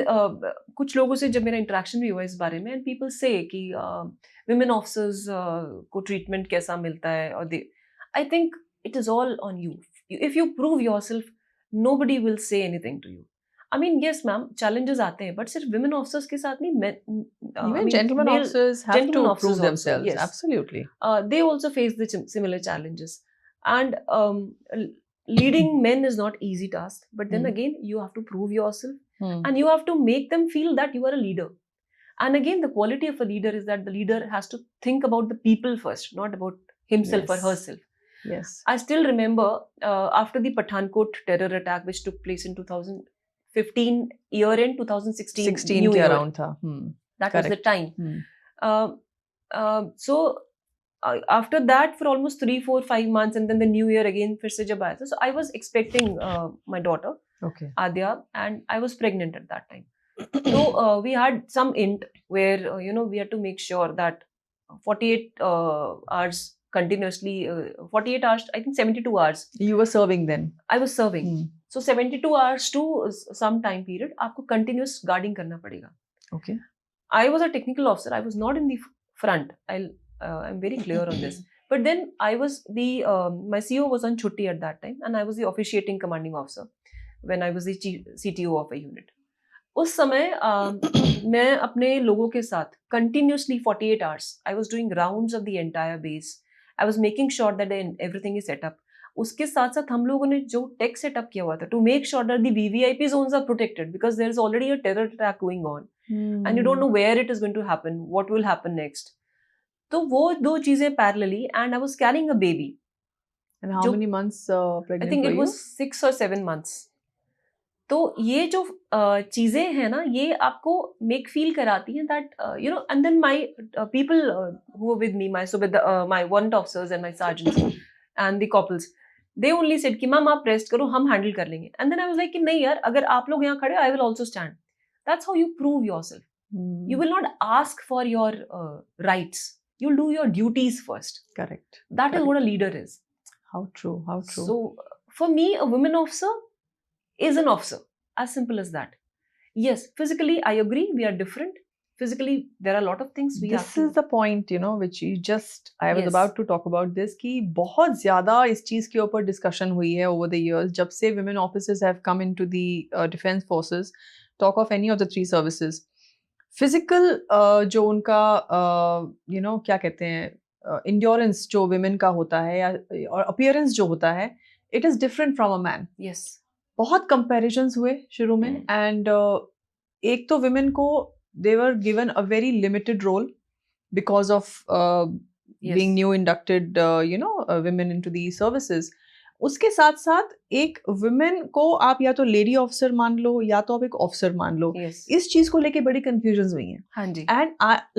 कुछ लोगों से जब मेरा interaction भी हुआ इस बारे में, and people say कि women officers को treatment कैसा मिलता है, और I think it is all on you. If you prove yourself, nobody will say anything to you. I mean, yes, ma'am, challenges आते हैं, but सिर्फ women officers के साथ नहीं, I Even mean, gentlemen male officers have gentlemen to officers prove also, themselves. yes. Absolutely. They also face the similar challenges. And leading men is not easy task, but then Hmm. again, you have to prove yourself Hmm. and you have to make them feel that you are a leader. And again, the quality of a leader is that the leader has to think about the people first, not about himself or Yes. herself. Yes. I still remember after the Pathankot terror attack, which took place in 2015 year end, 2016 16 New के Year. around था. That was the Correct. time. Hmm. So after that, for almost 3, 4, 5 months, and then the New Year again, फिर से जब आया था, so I was expecting my daughter Okay. Adya, and I was pregnant at that time. So we had some int where we had to make sure that 48 hours continuously, 48 hours, I think 72 hours. You were serving then. I was serving. Hmm. So 72 hours to some time period, आपको continuous guarding करना पड़ेगा. Okay. I was a technical officer. I was not in the front. I'm very clear on this. But then I was my CO was on chutti at that time, and I was the officiating commanding officer when I was the CTO of a unit. उस समय मैं अपने लोगों के साथ continuously 48 hours I was doing rounds of the entire base. I was making sure that everything is set up. उसके साथ साथ हम लोगों ने जो टेक सेटअप किया हुआ था to make sure that the VVIP zones are protected because there is already a terror attack going on. And you don't know where it is going to happen, what will happen next. तो वो दो चीजें parallelly, and I was carrying a baby. And how many months pregnant I think were it was 6 or 7 months. तो ये जो चीजें हैं ना, ये आपको मेक फील कराती हैं that and then my people who were with me, my warrant officers and my sergeants and the corporals, they only said कि मैम आप रेस्ट करो, हम हैंडल कर लेंगे. And then I was like कि नहीं यार, अगर आप लोग यहाँ खड़े हो, I will also stand. That's how you prove yourself. You will not ask for your rights. You'll do your duties first. Correct. That is what a leader is. How true. How true. So, for me, a women officer is an officer. As simple as that. Yes, physically, I agree, we are different. Physically, there are a lot of things we have This to... is the point, which you just, I was Yes. about to talk about this, कि बहुत ज़्यादा इस चीज़ के ऊपर discussion हुई है over the years, जब से women officers have come into the defense forces, talk of any of the 3 services. Physical जो उनका क्या कहते हैं, endurance जो women का होता है या और appearance जो होता है, it is different from a man. Yes. बहुत comparisons हुए शुरू में, and एक तो women को they were given a very limited role because of Yes. being new inducted women into the services. उसके साथ साथ एक women को आप या तो lady officer मान लो या तो आप एक officer मान लो. Yes. इस चीज को लेके बड़ी confusions हुई हैं. हाँ जी. And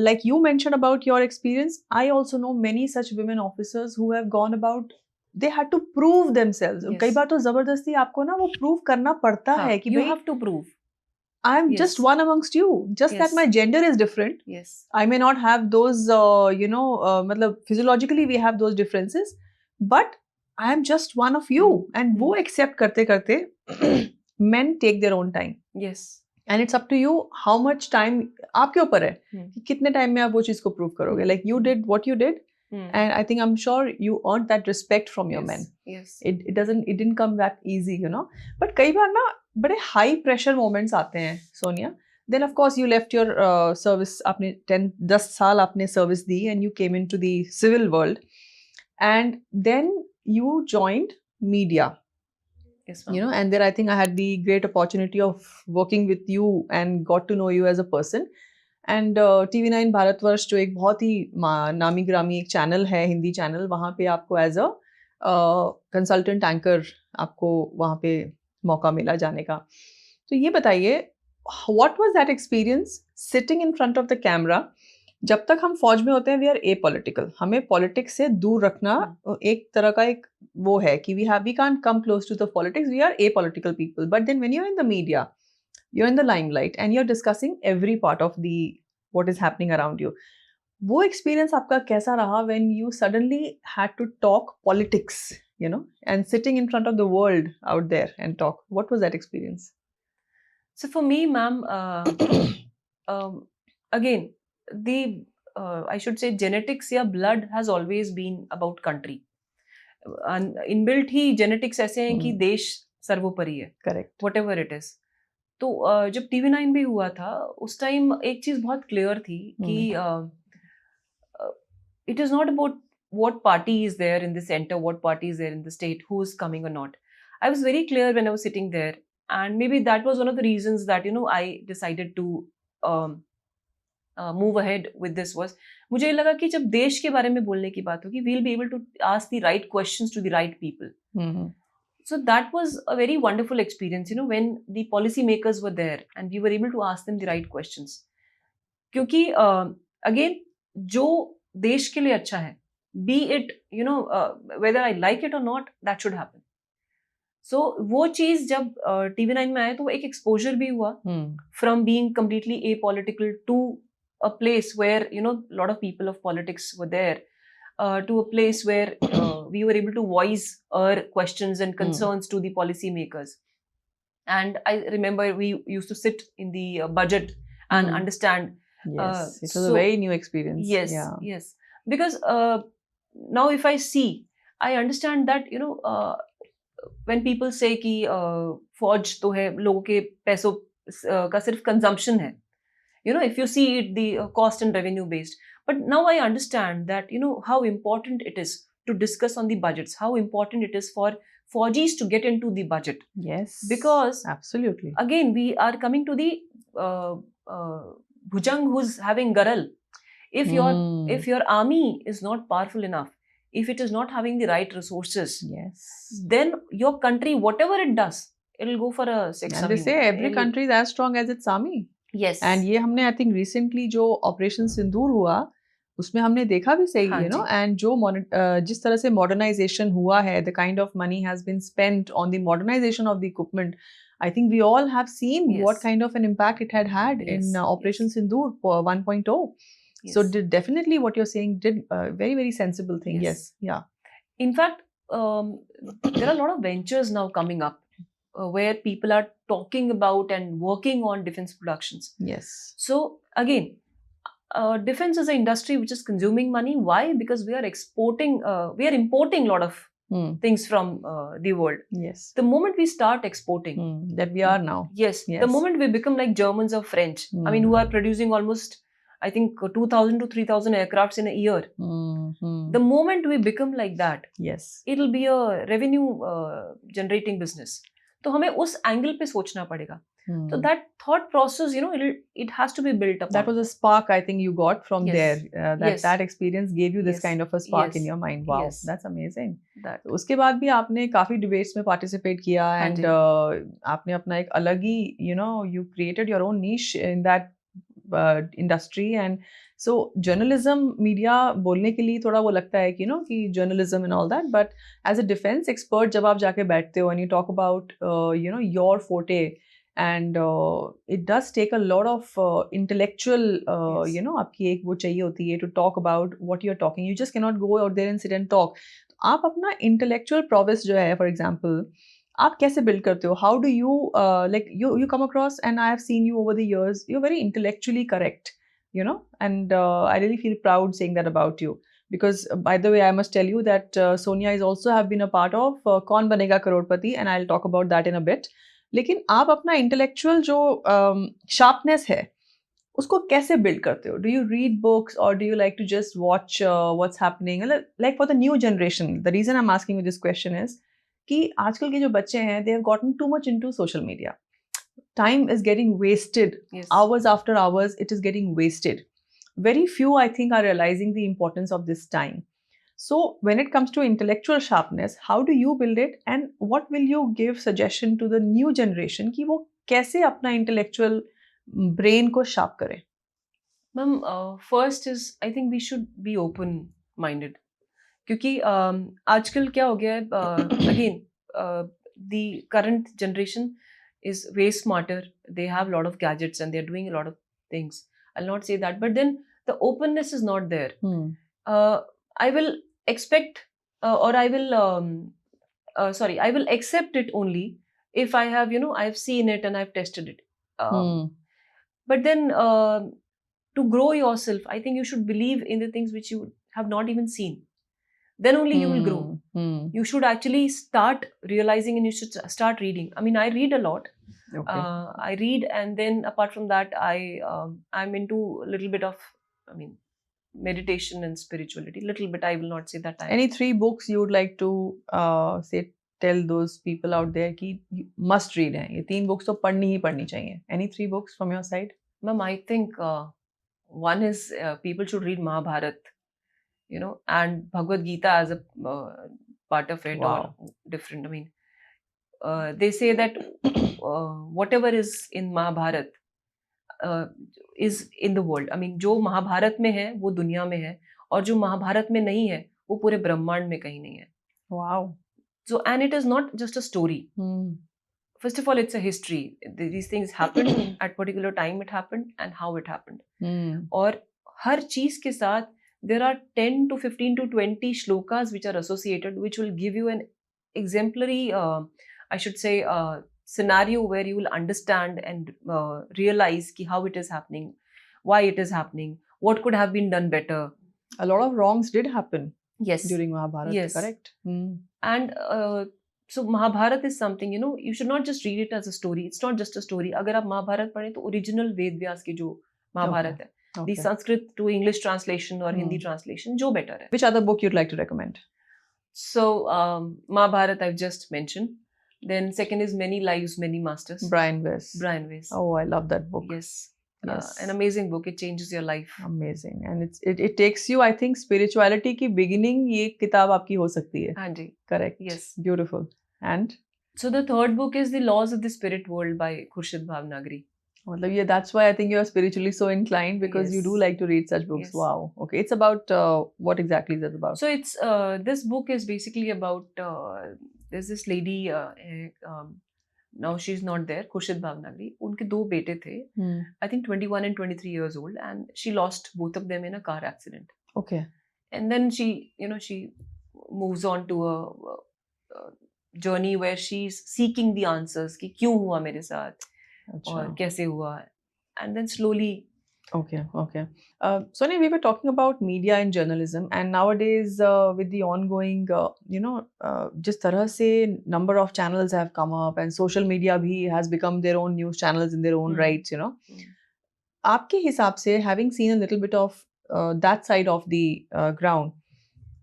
like you mentioned about your experience, I also know many such women officers who have gone about, they had to prove themselves. Yes. कई बार तो जबरदस्ती आपको ना वो prove करना पड़ता हाँ, है कि you भाई have to prove. I'm Yes. just one amongst you. Just that Yes. my gender is different. Yes. I may not have those, मतलब physiologically we have those differences, but I am just one of you. And वो accept करते करते men take their own time. Yes. And it's up to you how much time आपके ऊपर है कि कितने time में आप वो चीज को prove करोगे. Like you did what you did, and I think I'm sure you earned that respect from your Yes. men. Yes. It didn't come that easy, But कई बार ना बड़े high pressure moments आते हैं, Sonia. Then of course you left your service. आपने 10 साल आपने service the, and you came into the civil world, and then you joined media. Yes, ma'am. And there I think I had the great opportunity of working with you and got to know you as a person. And TV9 Bharatvarsh जो एक बहुत ही नामी ग्रामी एक channel है, Hindi channel, वहाँ पे आपको एज अ कंसल्टेंट एंकर आपको वहाँ पे मौका मिला जाने का. तो ये बताइए, what was that experience sitting in front of the camera? जब तक हम फौज में होते हैं वी आर एपॉलिटिकल, हमें पॉलिटिक्स से दूर रखना एक तरह का एक वो है कि we can't come close to the politics, we are apolitical people. But then when you are in the media, you're in the limelight and you're discussing every part of what is happening around you. वो experience आपका कैसा रहा when you suddenly had to talk politics, and sitting in front of the world out there and talk? What was that experience? So for me, ma'am, again, I should say genetics या blood has always been about country. And inbuilt he genetics ऐसे हैं कि देश सर्वोपरि है. Correct. Whatever it is. तो जब TV9 भी हुआ था उस टाइम एक चीज बहुत क्लियर थी कि it is not about what party is there in the center, what party is there in the state, who is coming or not. I was very clear when I was sitting there, and maybe that was one of the reasons that I decided to um, move ahead with this. Was मुझे ये लगा कि जब देश के बारे में बोलने की बात होगी, we'll be able to ask the right questions to the right people. So that was a very wonderful experience, when the policy makers were there and we were able to ask them the right questions. क्योंकि again जो देश के लिए अच्छा है, be it whether I like it or not, that should happen. So वो चीज जब TV9 में आया तो वो एक exposure भी हुआ from being completely apolitical to a place where lot of people of politics were there, to a place where we were able to voice our questions and concerns to the policy makers. And I remember we used to sit in the budget and understand. Yes, it was a very new experience. Yes, yes. Because now if I see, I understand that when people say कि फौज तो है लोगों के पैसों का सिर्फ consumption है, if you see it the cost and revenue based. But now I understand that how important it is to discuss on the budgets, how important it is for Fauji's to get into the budget. Yes, because absolutely, again we are coming to the Bhujang who's having Garal. If your army is not powerful enough, if it is not having the right resources, yes, then your country, whatever it does, it'll go for a six. And they say every country is as strong as its army. Yes. And ये हमने I think recently जो operation सिंदूर हुआ उसमें हमने देखा भी सही and जो जिस तरह से modernization हुआ है, the kind of money has been spent on the modernization of the equipment. I think we all have seen what kind of an impact it had in Operation Sindoor 1.0. Yes. So definitely what you're saying did a very, very sensible thing. Yes. Yeah. In fact, there are a lot of ventures now coming up where people are talking about and working on defense productions. Yes. So again, defense is an industry which is consuming money. Why? Because we are importing a lot of things from the world. Yes. The moment we start exporting, that we are now. Yes. The moment we become like Germans or French, I mean, who are producing almost, I think, 2,000 to 3,000 aircrafts in a year. The moment we become like that, yes, it'll be a revenue generating business. तो हमें उस angle पे सोचना पड़ेगा. So that thought process, it has to be built up. That was a spark I think you got from there. That experience gave you this kind of a spark in your mind. Wow, that's amazing. तो उसके बाद भी आपने काफी debates में participate किया and आपने अपना एक अलग ही, you created your own niche in that industry. And so journalism, media बोलने के लिए थोड़ा वो लगता है कि कि journalism and all that, but as a defense expert जब आप जाके बैठते हो and you talk about your forte, and it does take a lot of intellectual आपकी एक वो चाहिए होती है to talk about what you're talking. You just cannot go out there and sit and talk. आप अपना intellectual prowess जो है, for example, आप कैसे build करते हो? How do you you come across, and I have seen you over the years, you're very intellectually correct, and I really feel proud saying that about you. Because by the way, I must tell you that Sonia is also have been a part of Kaun Banega Crorepati, and I'll talk about that in a bit. लेकिन आप अपना intellectual जो sharpness है उसको कैसे build करते हो? Do you read books or do you like to just watch what's happening? Like for the new generation, the reason I'm asking you this question is कि आजकल के जो बच्चे हैं, they have gotten too much into social media. Time is getting wasted. Hours after hours, it is getting wasted. Very few, I think, are realizing the importance of this time. So when it comes to intellectual sharpness, how do you build it, and what will you give suggestion to the new generation कि वो कैसे अपना intellectual brain को sharp करे? Ma'am, first is I think we should be open-minded. क्योंकि आजकल क्या हो गया है, again, the current generation is way smarter. They have a lot of gadgets and they're doing a lot of things. I'll not say that, but then the openness is not there. I will expect or I will I will accept it only if I have I've seen it and I've tested it. But then to grow yourself, I think you should believe in the things which you have not even seen. Then only you will grow. You should actually start realizing and you should start reading. I mean, I read a lot. Okay. I read, and then apart from that, I'm into a little bit of, I mean, meditation and spirituality. Little bit, I will not say that Any 3 books you would like to say tell those people out there कि must read हैं, ये 3 books तो पढ़नी ही पढ़नी चाहिए. Any 3 books from your side? Ma'am, I think one is people should read Mahabharat, and Bhagavad Gita as a part of it, Wow. or different. I mean, they say that whatever is in Mahabharat is in the world. I mean, जो महाभारत में है वो दुनिया में है, और जो महाभारत में नहीं है वो पूरे ब्रह्मांड में कहीं नहीं है. Wow. So, and it is not just a story. Hmm. First of all, it's a history. These things happened at particular time. It happened and how it happened. Hmm. और हर चीज के साथ there are 10 to 15 to 20 shlokas which are associated, which will give you an exemplary, I should say, scenario where you will understand and realize ki how it is happening, why it is happening, what could have been done better. A lot of wrongs did happen Yes. during Mahabharata, Yes. correct? Hmm. And so Mahabharata is something, you should not just read it as a story. It's not just a story. अगर आप महाभारत पढ़ें तो original Ved Vyas की जो महाभारत है, the Okay. Sanskrit to English translation or Hindi Hmm. translation, जो better है. Which other book you'd like to recommend? So Mahabharata I've just mentioned. Then second is Many Lives, Many Masters. Brian Weiss. Brian Weiss. Oh, I love that book. Yes. Yes. An amazing book. It changes your life. Amazing. And it takes you, I think, spirituality की beginning ये किताब आपकी हो सकती है. हाँ जी. Correct. Yes. Beautiful. And So the third book is The Laws of the Spirit World by Khurshid Bhavnagri. मतलब yeah, that's why I think you're spiritually so inclined, because you do Yes. like to read such books. Yes. Wow. Okay. It's about what exactly is it about? So it's this book is basically about there's this lady, now she's not there, Khurshid Bhavnagri. उनके 2 बेटे थे, Hmm. I think 21 and 23 years old, and she lost both of them in a car accident. Okay. And then she moves on to a journey where she's seeking the answers कि क्यों हुआ मेरे साथ और Achha. कैसे हुआ, and then slowly. Okay, okay. Sonia, we were talking about media and journalism, and nowadays with the ongoing, जिस तरह से number of channels have come up, and social media भी has become their own news channels in their own Hmm. rights, आपके हिसाब से, having seen a little bit of that side of the ground,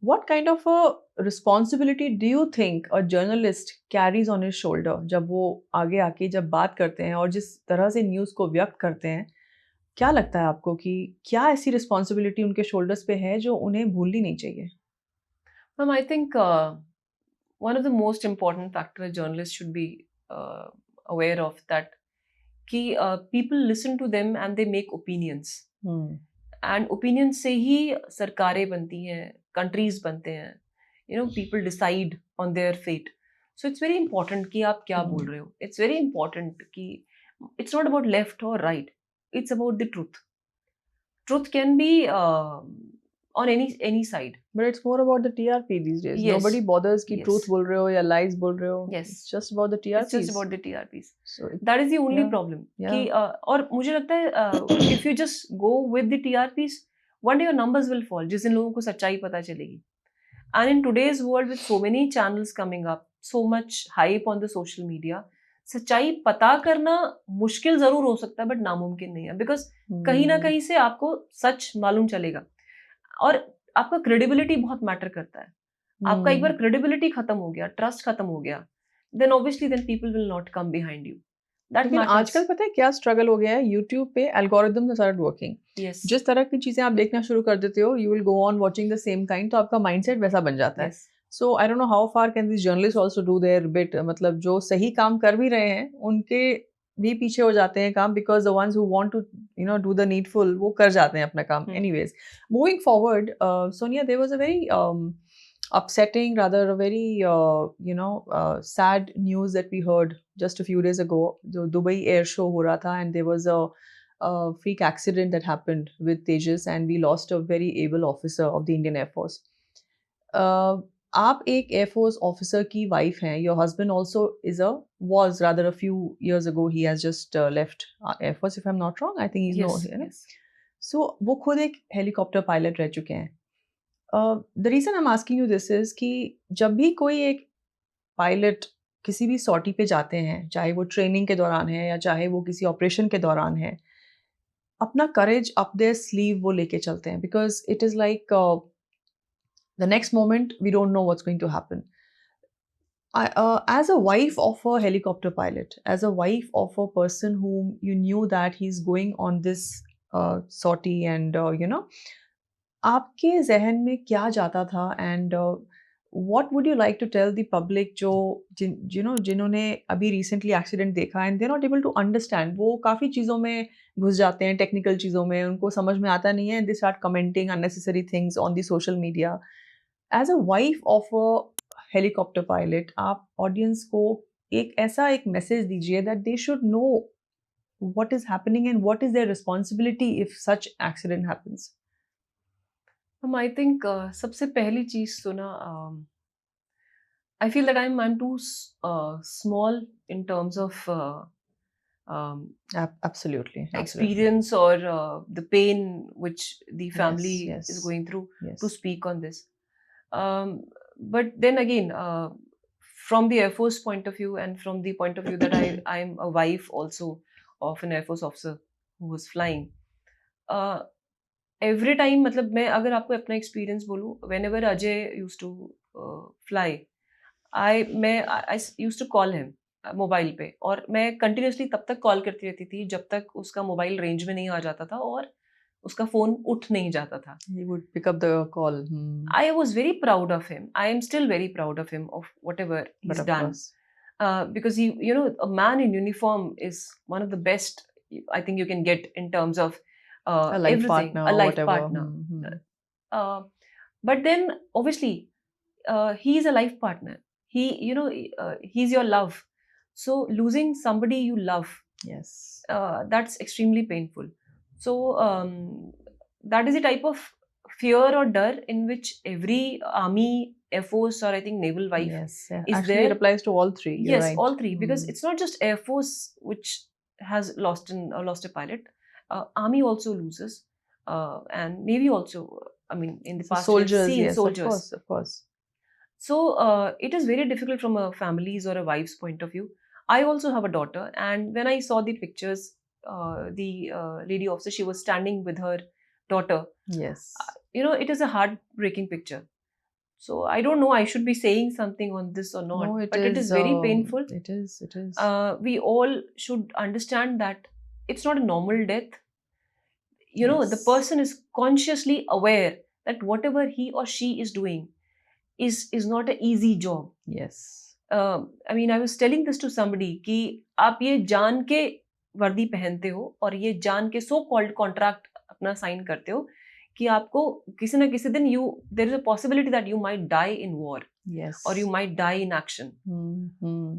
what kind of a responsibility do you think a journalist carries on his shoulder जब वो आगे आके जब बात करते हैं और जिस तरह से न्यूज़ को व्यक्त करते हैं, क्या लगता है आपको कि क्या ऐसी रिस्पॉन्सिबिलिटी उनके शोल्डर्स पे है जो उन्हें भूलनी नहीं चाहिए? Ma'am, I think one of the most important factors a journalist should be aware of that कि people listen to them and they make opinions. Hmm. And opinions से ही सरकारें बनती हैं, countries बनते हैं. People decide on their fate. So it's very important कि आप क्या बोल रहे हो. It's very important कि it's not about left or right. It's about the truth. Truth can be on any side. But it's more about the TRP these days. Yes. Nobody bothers कि Yes. truth बोल रहे हो या lies बोल रहे हो. Yes. It's just about the TRPs. It's just about the TRPs. So That is the only Yeah. problem. Yeah. कि और मुझे लगता है if you just go with the TRPs, one day your numbers will fall. जिस दिन लोगों को सच्चाई पता चलेगी. And in today's world with so many channels coming up, so much hype on the social media, सच्चाई पता करना मुश्किल जरूर हो सकता है, बट नामुमकिन नहीं है, बिकॉज कहीं ना कहीं से आपको सच मालूम चलेगा. और आपका क्रेडिबिलिटी बहुत मैटर करता है. आपका एक बार क्रेडिबिलिटी खत्म हो गया, ट्रस्ट खत्म हो गया, then obviously then people will not come behind you. लेकिन आजकल पता है क्या स्ट्रगल हो गया है, यूट्यूब पे एल्गोरिदम स्टार्टेड वर्किंग. Yes. जिस तरह की चीजें आप देखना शुरू कर देते हो, you will go on watching the same kind, तो आपका माइंडसेट वैसा बन जाता है. Yes. So I don't know how far can this journalist also do their bit. मतलब जो सही काम कर भी रहे हैं उनके भी पीछे हो जाते हैं काम, because the ones who want to do the needful वो कर जाते हैं अपना काम. Anyways, moving forward, Sonia, there was a very upsetting, rather a very sad news that we heard just a few days ago. The Dubai air show ho raha tha, and there was a freak accident that happened with Tejas, and we lost a very able officer of the Indian Air Force. आप एक Air Force officer की wife हैं. Your husband also was rather a few years ago. He has just left Air Force, if I'm not wrong. I think he's Yes. So वो खुद एक helicopter pilot रह चुके हैं. The reason I'm asking you this is कि जब भी कोई एक पायलट किसी भी सॉर्टी पे जाते हैं, चाहे वो ट्रेनिंग के दौरान है या चाहे वो किसी ऑपरेशन के दौरान है, अपना करेज अप देयर स्लीव वो लेके चलते हैं, because it is like the next moment we don't know what's going to happen. As a wife of a helicopter pilot, as a wife of a person whom you knew that he's going on this sortie, and आपके जहन में क्या जाता था, and what would you like to tell the public जो जिन्होंने अभी recently accident देखा and they're not able to understand, वो काफ़ी चीज़ों में घुस जाते हैं, टेक्निकल चीज़ों में उनको समझ में आता नहीं है, and they start commenting unnecessary things on the social media. As a wife of a helicopter pilot, आप ऑडियंस को एक मैसेज दीजिए that they should know what is happening and what is their responsibility if such accident happens. I think सबसे पहली चीज तो ना, I feel that I'm too small in terms of Absolutely. experience or the pain which the family yes. is going through Yes. to speak on this. But then again, from the Air Force point of view and from the point of view that I'm a wife also of an Air Force officer who was flying, every time, मतलब मैं अगर आपको अपना experience बोलूँ, whenever Ajay used to fly, I used to call him mobile पे, और मैं continuously तब तक कॉल करती रहती थी जब तक उसका मोबाइल रेंज में नहीं आ जाता था और उसका फोन उठ नहीं जाता था. He would pick up the call. I was very proud of him. I am still very proud of him, of whatever he's But of done. course, Because a man in uniform is one of the best I think you can get in terms of a life everything, partner a or life whatever. partner. But then obviously he is a life partner. He's your love. So losing somebody you love, Yes. that's extremely painful. So that is a type of fear or dar in which every army, Air Force, or I think naval wife Yes. is Actually, there. it applies to all three. You're Yes, right. all three, because it's not just Air Force which has lost a pilot. Army also loses, and Navy also. I mean, in the So past, we have soldiers, seen yes, soldiers. of course. So it is very difficult from a family's or a wife's point of view. I also have a daughter, and when I saw the pictures, the lady officer, she was standing with her daughter. Yes. It is a heartbreaking picture. So I don't know I should be saying something on this or not, No, but it is very painful. It is. It is. We all should understand that it's not a normal death. The Yes. person is consciously aware that whatever he or she is doing is not an easy job. Yes. I mean, I was telling this to somebody कि आप ये जान के वर्दी पहनते हो और ये जान के सो कॉल्ड कॉन्ट्रैक्ट अपना साइन करते हो कि आपको किसी ना किसी दिन there is a possibility that you might die in war. Yes. Or you might die in action. Mm-hmm.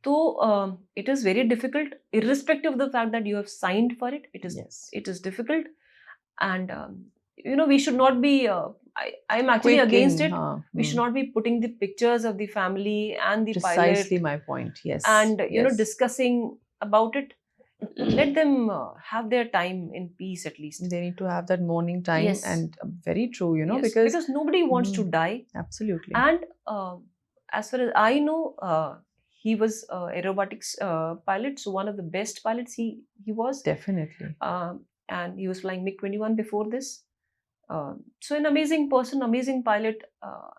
So it is very difficult, irrespective of the fact that you have signed for it. It is difficult, and we should not be. I'm actually Quick against in, it. We should not be putting the pictures of the family and the Precisely pilot my point. Yes. and yes. discussing about it. Let them have their time in peace at least. They need to have that mourning time. Yes. And very true, Yes, because nobody wants to die. Absolutely. And as far as I know, he was aerobatics pilot, so one of the best pilots he was. Definitely. And he was flying MiG-21 before this. So an amazing person, amazing pilot,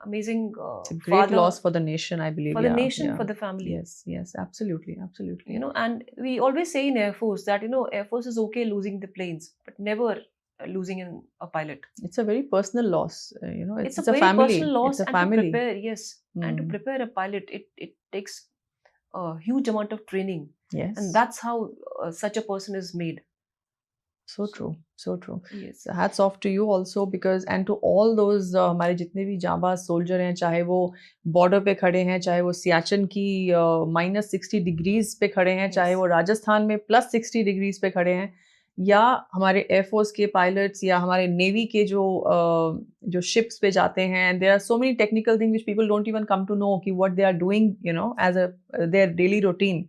amazing it's a great father loss for the nation, I believe. for the nation, for the family. Yes, absolutely. And we always say in Air Force that Air Force is okay losing the planes, but never losing a pilot. It's a very personal loss. It's a very family. personal loss. It's a and family. To prepare, and to prepare a pilot, it takes a huge amount of training. Yes. And that's how such a person is made. So true. Yes. So hats off to you also, because and to all those हमारे जितने भी जांबाज soldier हैं, चाहे वो border पे खड़े हैं, चाहे वो सियाचिन की -60 डिग्रीज पे खड़े हैं, चाहे वो राजस्थान में +60 डिग्रीज पे खड़े हैं, या हमारे एयरफोर्स के पायलट्स या हमारे नेवी के जो शिप्स पे जाते हैं. There are so many technical thing which people don't even come to know कि what they are doing as their daily routine.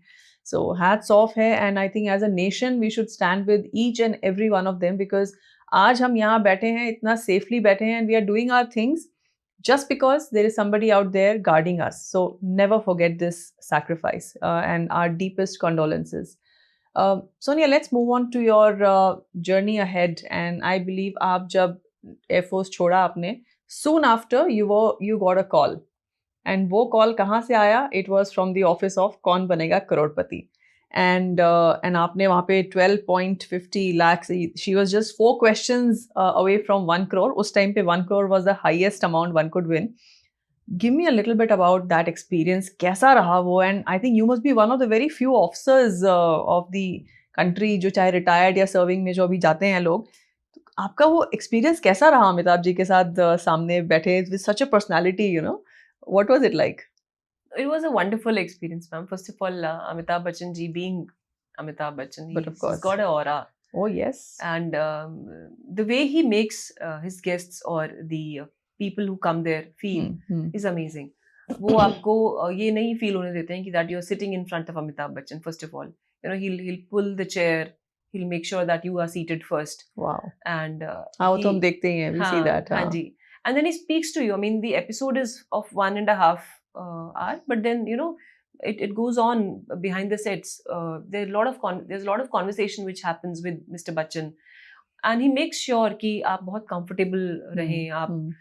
So hats off है, and I think as a nation we should stand with each and every one of them, because आज हम यहाँ बैठे हैं, इतना safely बैठे हैं, and we are doing our things, just because there is somebody out there guarding us. So never forget this sacrifice, and our deepest condolences. Sonia, let's move on to your journey ahead. And I believe aap jab Air Force छोड़ा आपने, soon after you got a call. And वो call कहाँ से आया? It was from the office of कौन बनेगा करोड़पति. And आपने वहाँ पे 12.50 lakhs. She was just 4 questions away from 1 crore. उस टाइम पे 1 crore was the highest amount one could win. Give me a little bit about that experience. कैसा रहा वो? And I think you must be one of the very few officers of the country जो चाहे retired या serving में जो अभी जाते हैं लोग. तो आपका वो experience कैसा रहा अमिताभ जी के साथ सामने बैठे with such a personality, you know? What was it like? It was a wonderful experience, ma'am. First of all, Amitabh Bachchan ji being Amitabh Bachchan, But of course. he's got an aura. Oh, yes. And the way he makes his guests or the people who come there feel is amazing. वो आपको ये नहीं feel होने देते हैं कि that you're sitting in front of Amitabh Bachchan. First of all, you know, he'll pull the chair. He'll make sure that you are seated first. Wow. And हाँ, वो तो हम देखते ही हैं. We see that. हाँ जी. And then he speaks to you. I mean, the episode is of 1.5 hour, but then you know it goes on behind the sets. There's a lot of conversation which happens with Mr. Bachchan, and he makes sure कि आप बहुत comfortable रहें. आप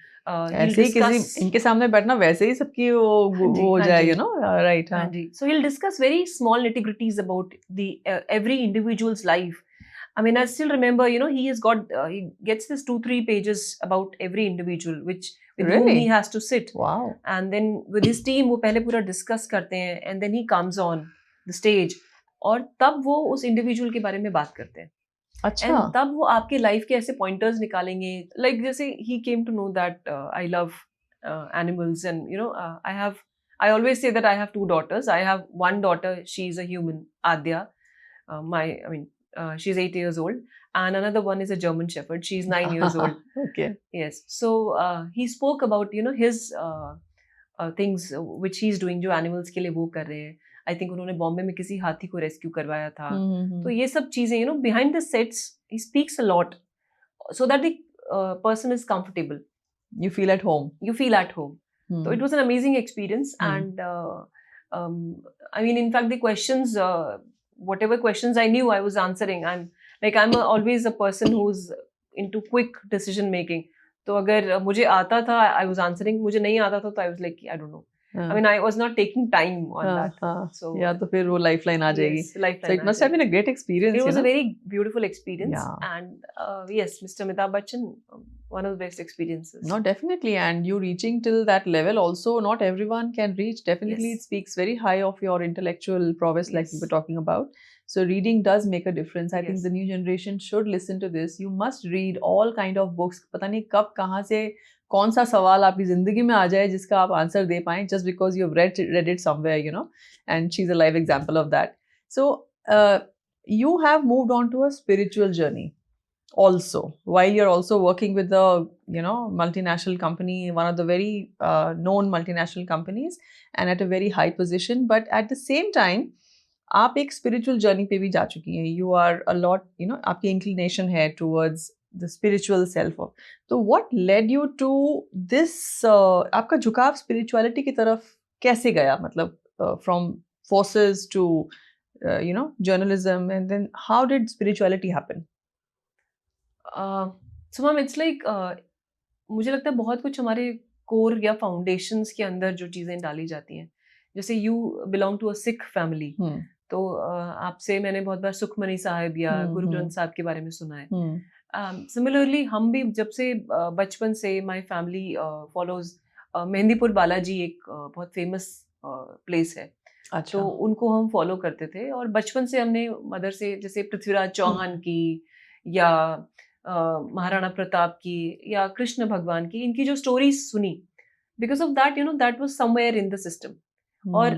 ऐसे ही किसी इनके सामने बैठना वैसे ही सबकी वो हो जाए, you know, right? हाँ जी. So he'll discuss very small nitty-gritties about the every individual's life. I mean, I still remember, you know, he gets this 2-3 pages about every individual, with whom he has to sit. Wow. And then with his team, वो पहले पूरा discuss करते हैं, and then he comes on the stage, और तब वो उस individual के बारे में बात करते हैं. अच्छा. And तब वो आपके life के ऐसे pointers निकालेंगे, like जैसे he came to know that I love animals, and you know, I always say that I have 2 daughters. I have one daughter, she's a human, Adya. She's 8 years old, and another one is a German Shepherd. She's 9 years old. Okay. Yes. So he spoke about, you know, his things which he's doing, जो animals के लिए वो कर रहे हैं. I think उन्होंने बॉम्बे में किसी हाथी को रेस्क्यू करवाया था. तो ये सब चीजें, you know, behind the sets, he speaks a lot, so that the person is comfortable. You feel at home. You feel at home. So it was an amazing experience, and I mean, in fact, the questions. Whatever questions I knew, I was answering. I'm always a person who's into quick decision making. तो अगर मुझे आता था, I was answering. मुझे नहीं आता था, तो I was like, I don't know. I mean, I was not taking time on that. So yeah, तो फिर वो lifeline आ जाएगी. Yes, lifeline. So it must have been a great experience. It was a very beautiful experience. Yeah. And yes, Mr. Amitabh Bachchan, one of the best experiences. No, definitely. And you reaching till that level also, not everyone can reach. Definitely, Yes. it speaks very high of your intellectual prowess, like Yes. we were talking about. So reading does make a difference. I think Yes. the new generation should listen to this. You must read all kind of books. पता नहीं कब कहाँ से कौन सा सवाल आपकी जिंदगी में आ जाए जिसका आप आंसर दे पाएं, just because you've read it somewhere, you know. And she's a live example of that. So you have moved on to a spiritual journey also, while you're also working with the, you know, multinational company, one of the very known multinational companies, and at a very high position. But at the same time, आप एक spiritual journey पे भी जा चुकी हैं. You are a lot, you know, आपकी inclination है towards the spiritual self. तो what led you to this? आपका झुकाव spirituality की तरफ कैसे गया? मतलब from forces to you know, journalism, and then how did spirituality happen? So ma'am, it's like मुझे लगता है बहुत कुछ हमारे कोर या फाउंडेशंस के अंदर जो चीज़ें डाली जाती हैं. जैसे you belong to a Sikh family, तो आपसे मैंने बहुत बार सुखमनी साहिब या गुरु ग्रंथ साहिब के बारे में सुना है. सिमिलरली हम भी जब से बचपन से my family follows Mehandipur Balaji, एक बहुत फेमस प्लेस है. अच्छा. तो उनको हम फॉलो करते थे, और बचपन से हमने मदर से जैसे पृथ्वीराज चौहान की या महाराणा प्रताप की या कृष्ण भगवान की, इनकी जो स्टोरीज सुनी, because of that, you know, that was somewhere in the system. और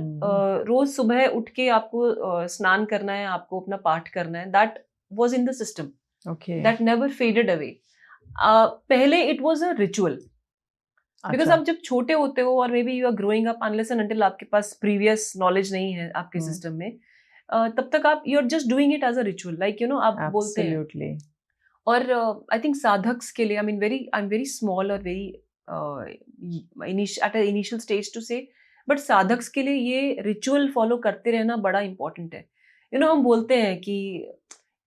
रोज सुबह उठ के आपको स्नान करना है, आपको अपना पाठ करना है, that was in the system. Okay. That never faded away. पहले it was a ritual. Because आप जब छोटे होते हो और maybe you are growing up, unless and until आपके पास previous knowledge नहीं है आपके system में, तब तक आप you are just doing it as a ritual, like you know, आप बोलते हैं. Absolutely. और I think साधक्स के लिए, I'm very small और very at an initial stage to say, but साधक के लिए ये रिचुअल फॉलो करते रहना बड़ा इंपॉर्टेंट है. हम बोलते हैं कि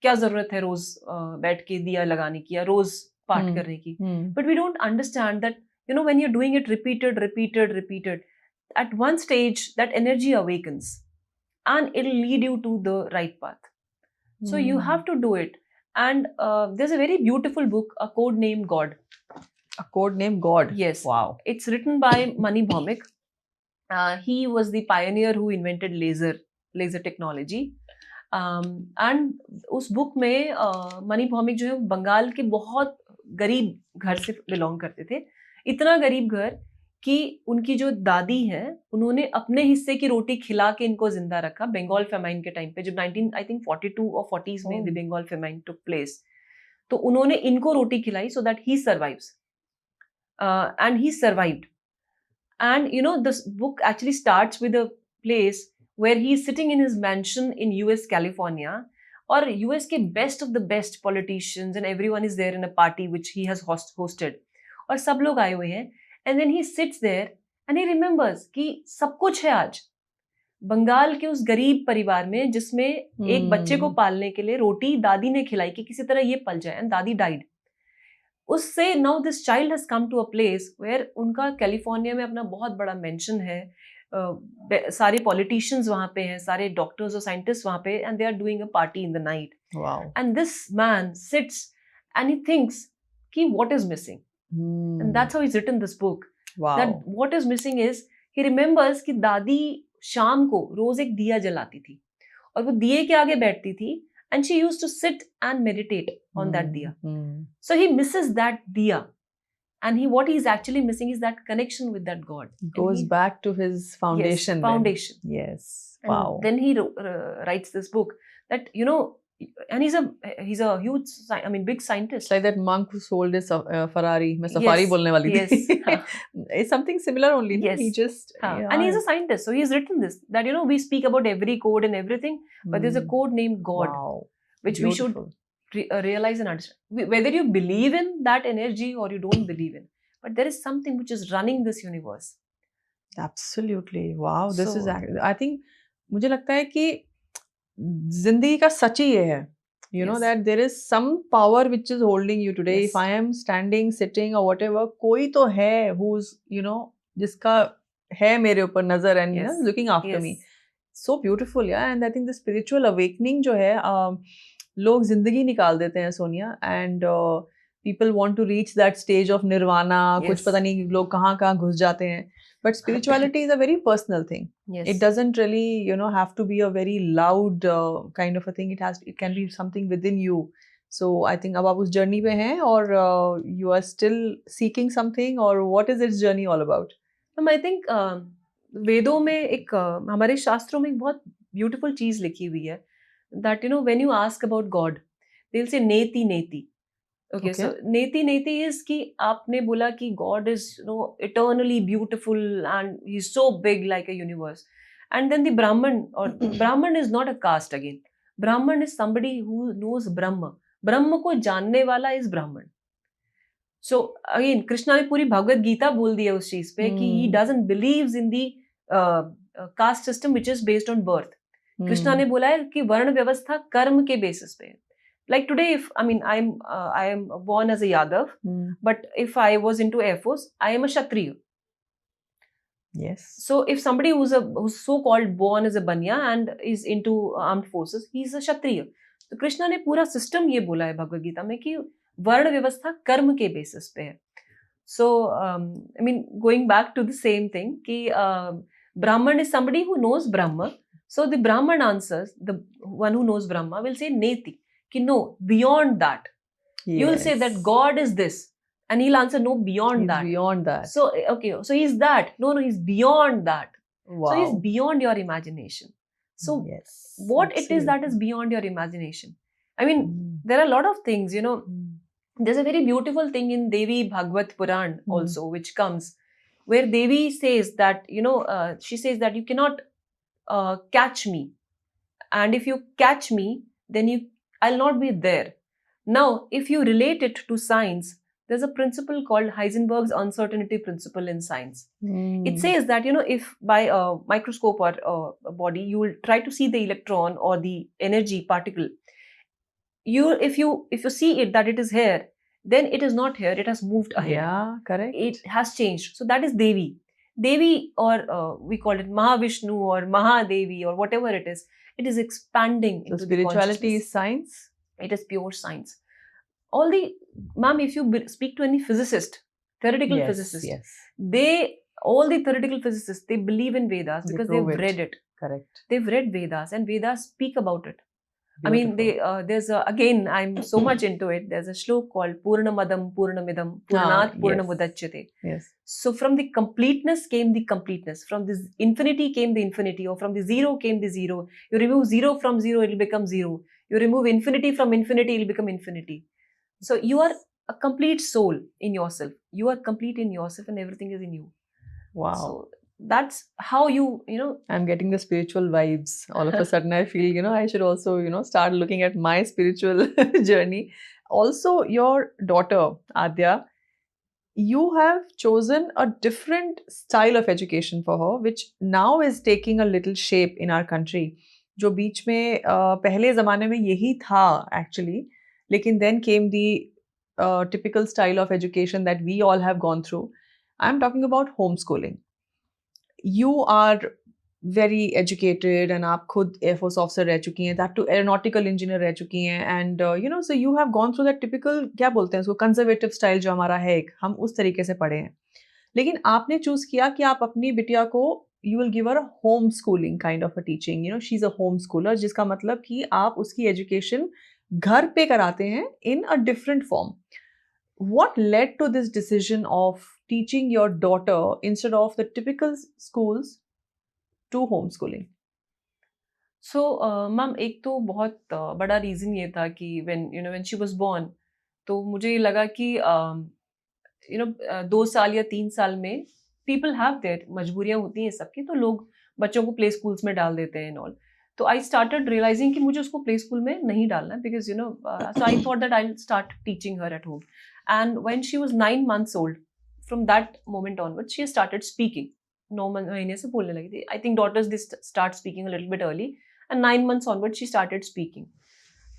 क्या जरूरत है रोज बैठ के दिया लगाने की या रोज पाठ करने की, but we don't understand that when you're doing it repeated, at one stage that energy awakens and it'll lead you to the right path. So you have to do it. And there's a very beautiful book, A Code Named God. A Code Named God. Yes. Wow. It's written by Mani Bhaumik. He was the pioneer who invented laser technology. And उस book में money Bhowmik जो है बंगाल के बहुत गरीब घर से belong करते थे. इतना गरीब घर कि उनकी जो दादी हैं उन्होंने अपने हिस्से की रोटी खिला के इनको जिंदा रखा बंगाल फेमाइन के टाइम पे, जब 1942 और 40s में the Bengal famine took place. तो उन्होंने इनको रोटी खिलाई so that he survives, and he survived. And this book actually starts with a place where he is sitting in his mansion in US California, or US के best of the best politicians and everyone is there in a party which he has hosted, और सब लोग आए हुए हैं. And then he sits there and he remembers कि सब कुछ है आज बंगाल के उस गरीब परिवार में जिसमें एक बच्चे को पालने के लिए रोटी दादी ने खिलाई कि किसी तरह ये पल जाए, एंड दादी डाइड. उससे now this child has come to a place where उनका कैलिफोर्निया में अपना बहुत बड़ा मेंशन है, सारे पॉलिटिशियंस वहां पे हैं, सारे डॉक्टर्स और साइंटिस्ट वहां पे, and they are doing a party in the night. And this man sits and he thinks कि what is missing, and that's how he is written this book. That what is missing is he remembers कि दादी शाम को रोज एक दिया जलाती थी और वो दिए के आगे बैठती थी, and she used to sit and meditate on that diya. So he misses that diya, and what he's actually missing is that connection with that God. Goes back to his foundation. Yes, foundation. Yes. And wow. Then he writes this book that and he's a huge, big scientist. It's like that monk who sold his Ferrari. मैं safari बोलने वाली थी. Yes. It's something similar only. Yes. He just and he's a scientist, so he's written this that we speak about every code and everything, but there's a code named God. Wow. Which Beautiful. we should realize and understand. Whether you believe in that energy or you don't believe in, but there is something which is running this universe. Absolutely. Wow. This is, I think, मुझे लगता है कि जिंदगी का सच ही ये है. You know that there is some power which is holding you today. Yes. If I am standing, sitting or whatever, कोई तो है who's जिसका है मेरे ऊपर नजर and looking after me. So beautiful, yeah. And I think the spiritual awakening जो है लोग जिंदगी निकाल देते हैं Sonia, and people want to reach that stage of nirvana. कुछ पता नहीं लोग कहाँ घुस जाते हैं. But spirituality is a very personal thing. Yes. It doesn't really, have to be a very loud kind of a thing. It can be something within you. So I think अब आप उस journey पे हैं, or you are still seeking something, or what is its journey all about? I think वेदों में एक हमारे शास्त्रों में एक बहुत ब्यूटीफुल चीज लिखी हुई है that when you ask about God, they'll say नेति नेति. Okay, so नेति नेति is कि आपने बोला कि God is eternally beautiful and he's so big like a universe, and then the Brahman, or Brahman is not a caste again. Brahman is somebody who knows Brahma. ब्रह्म को जानने वाला is Brahman. So again, Krishna ने पूरी भगवत गीता बोल दी है उस चीज पे कि he doesn't believes in the caste system which is based on birth. Krishna ने बोला है कि वर्ण व्यवस्था कर्म के बेसिस पे. Like today, if I am born as a Yadav, but if I was into Air Force, I am a Kshatriya. Yes. So if somebody who's so called born as a Banya and is into armed forces, he is a Kshatriya. तो कृष्णा ने पूरा system ये बोला है भगवत गीता में कि वर्ण व्यवस्था कर्म के बेसिस पे है. So going back to the same thing कि Brahman is somebody who knows Brahma. So the Brahman answers, the one who knows Brahma will say neti, ki no, beyond that. Yes. You will say that God is this, and he'll answer no, beyond that. Beyond that. So okay, so he's that. No, he's beyond that. Wow. So he's beyond your imagination. So yes, what it is that is beyond your imagination? There are a lot of things, There's a very beautiful thing in Devi Bhagavad Puran also, which comes where Devi says that, she says that you cannot catch me, and if you catch me, then I'll not be there. Now, if you relate it to science, there's a principle called Heisenberg's uncertainty principle in science. It Hmm. says that, you know, if by a microscope or a body you will try to see the electron or the energy particle, if you see it that it is here, then it is not here, it has moved ahead. Yeah, correct. It has changed. So that is Devi, or we call it Mahavishnu or Mahadevi or whatever it is expanding So into the spirituality consciousness. is science. It is pure science. All the, ma'am, if you speak to any physicist, theoretical Yes, physicist, yes, all the theoretical physicists, they believe in Vedas They because prove they've it. read it. Correct. They've read Vedas, and Vedas speak about it. I mean, Beautiful. there's again, I'm so much into it. There's a shlok called Purnamadam Purnamidam Purnat yes. Purnamudachyate. Yes. So from the completeness came the completeness. From this infinity came the infinity, or from the zero came the zero. You remove zero from zero, it will become zero. You remove infinity from infinity, it will become infinity. So you are a complete soul in yourself. You are complete in yourself, and everything is in you. Wow. So that's how you know. I'm getting the spiritual vibes. All of a sudden, I feel, I should also, start looking at my spiritual journey. Also, your daughter, Adya, you have chosen a different style of education for her, which now is taking a little shape in our country. जो बीच में पहले ज़माने में यही था actually, लेकिन then came the typical style of education that we all have gone through. I'm talking about homeschooling. You are very educated and आप खुद एयरफोर्स ऑफिसर रह चुकी हैं, दैट टू एरोनॉटिकल इंजीनियर रह चुकी हैं, and so you have gone through that typical, क्या बोलते हैं उसको, कंजर्वेटिव स्टाइल जो हमारा है, एक हम उस तरीके से पढ़े हैं. लेकिन आपने चूज किया कि आप अपनी बिटिया को you will give her home schooling kind of a teaching, she is a home Schuler, जिसका मतलब कि आप उसकी एजुकेशन घर पे कराते हैं in a different form. What led to this decision of teaching your daughter instead of the typical schools to homeschooling? So, ma'am, एक तो बहुत बड़ा रीज़न ये था कि when she was born, तो मुझे ये लगा कि 2 साल या 3 साल में people have their मजबूरियाँ होती हैं सबकी, तो लोग बच्चों को प्ले स्कूल्स में डाल देते हैं एंड ऑल. तो आई स्टार्टेड रियलाइजिंग कि मुझे उसको प्ले स्कूल में नहीं डालना है, because so I thought that I will start teaching her at home. And when she was 9 months old, from that moment onward she started speaking. 9 महीने से बोलने लगी थी. I think daughters they start speaking a little bit early, and 9 months onward she started speaking.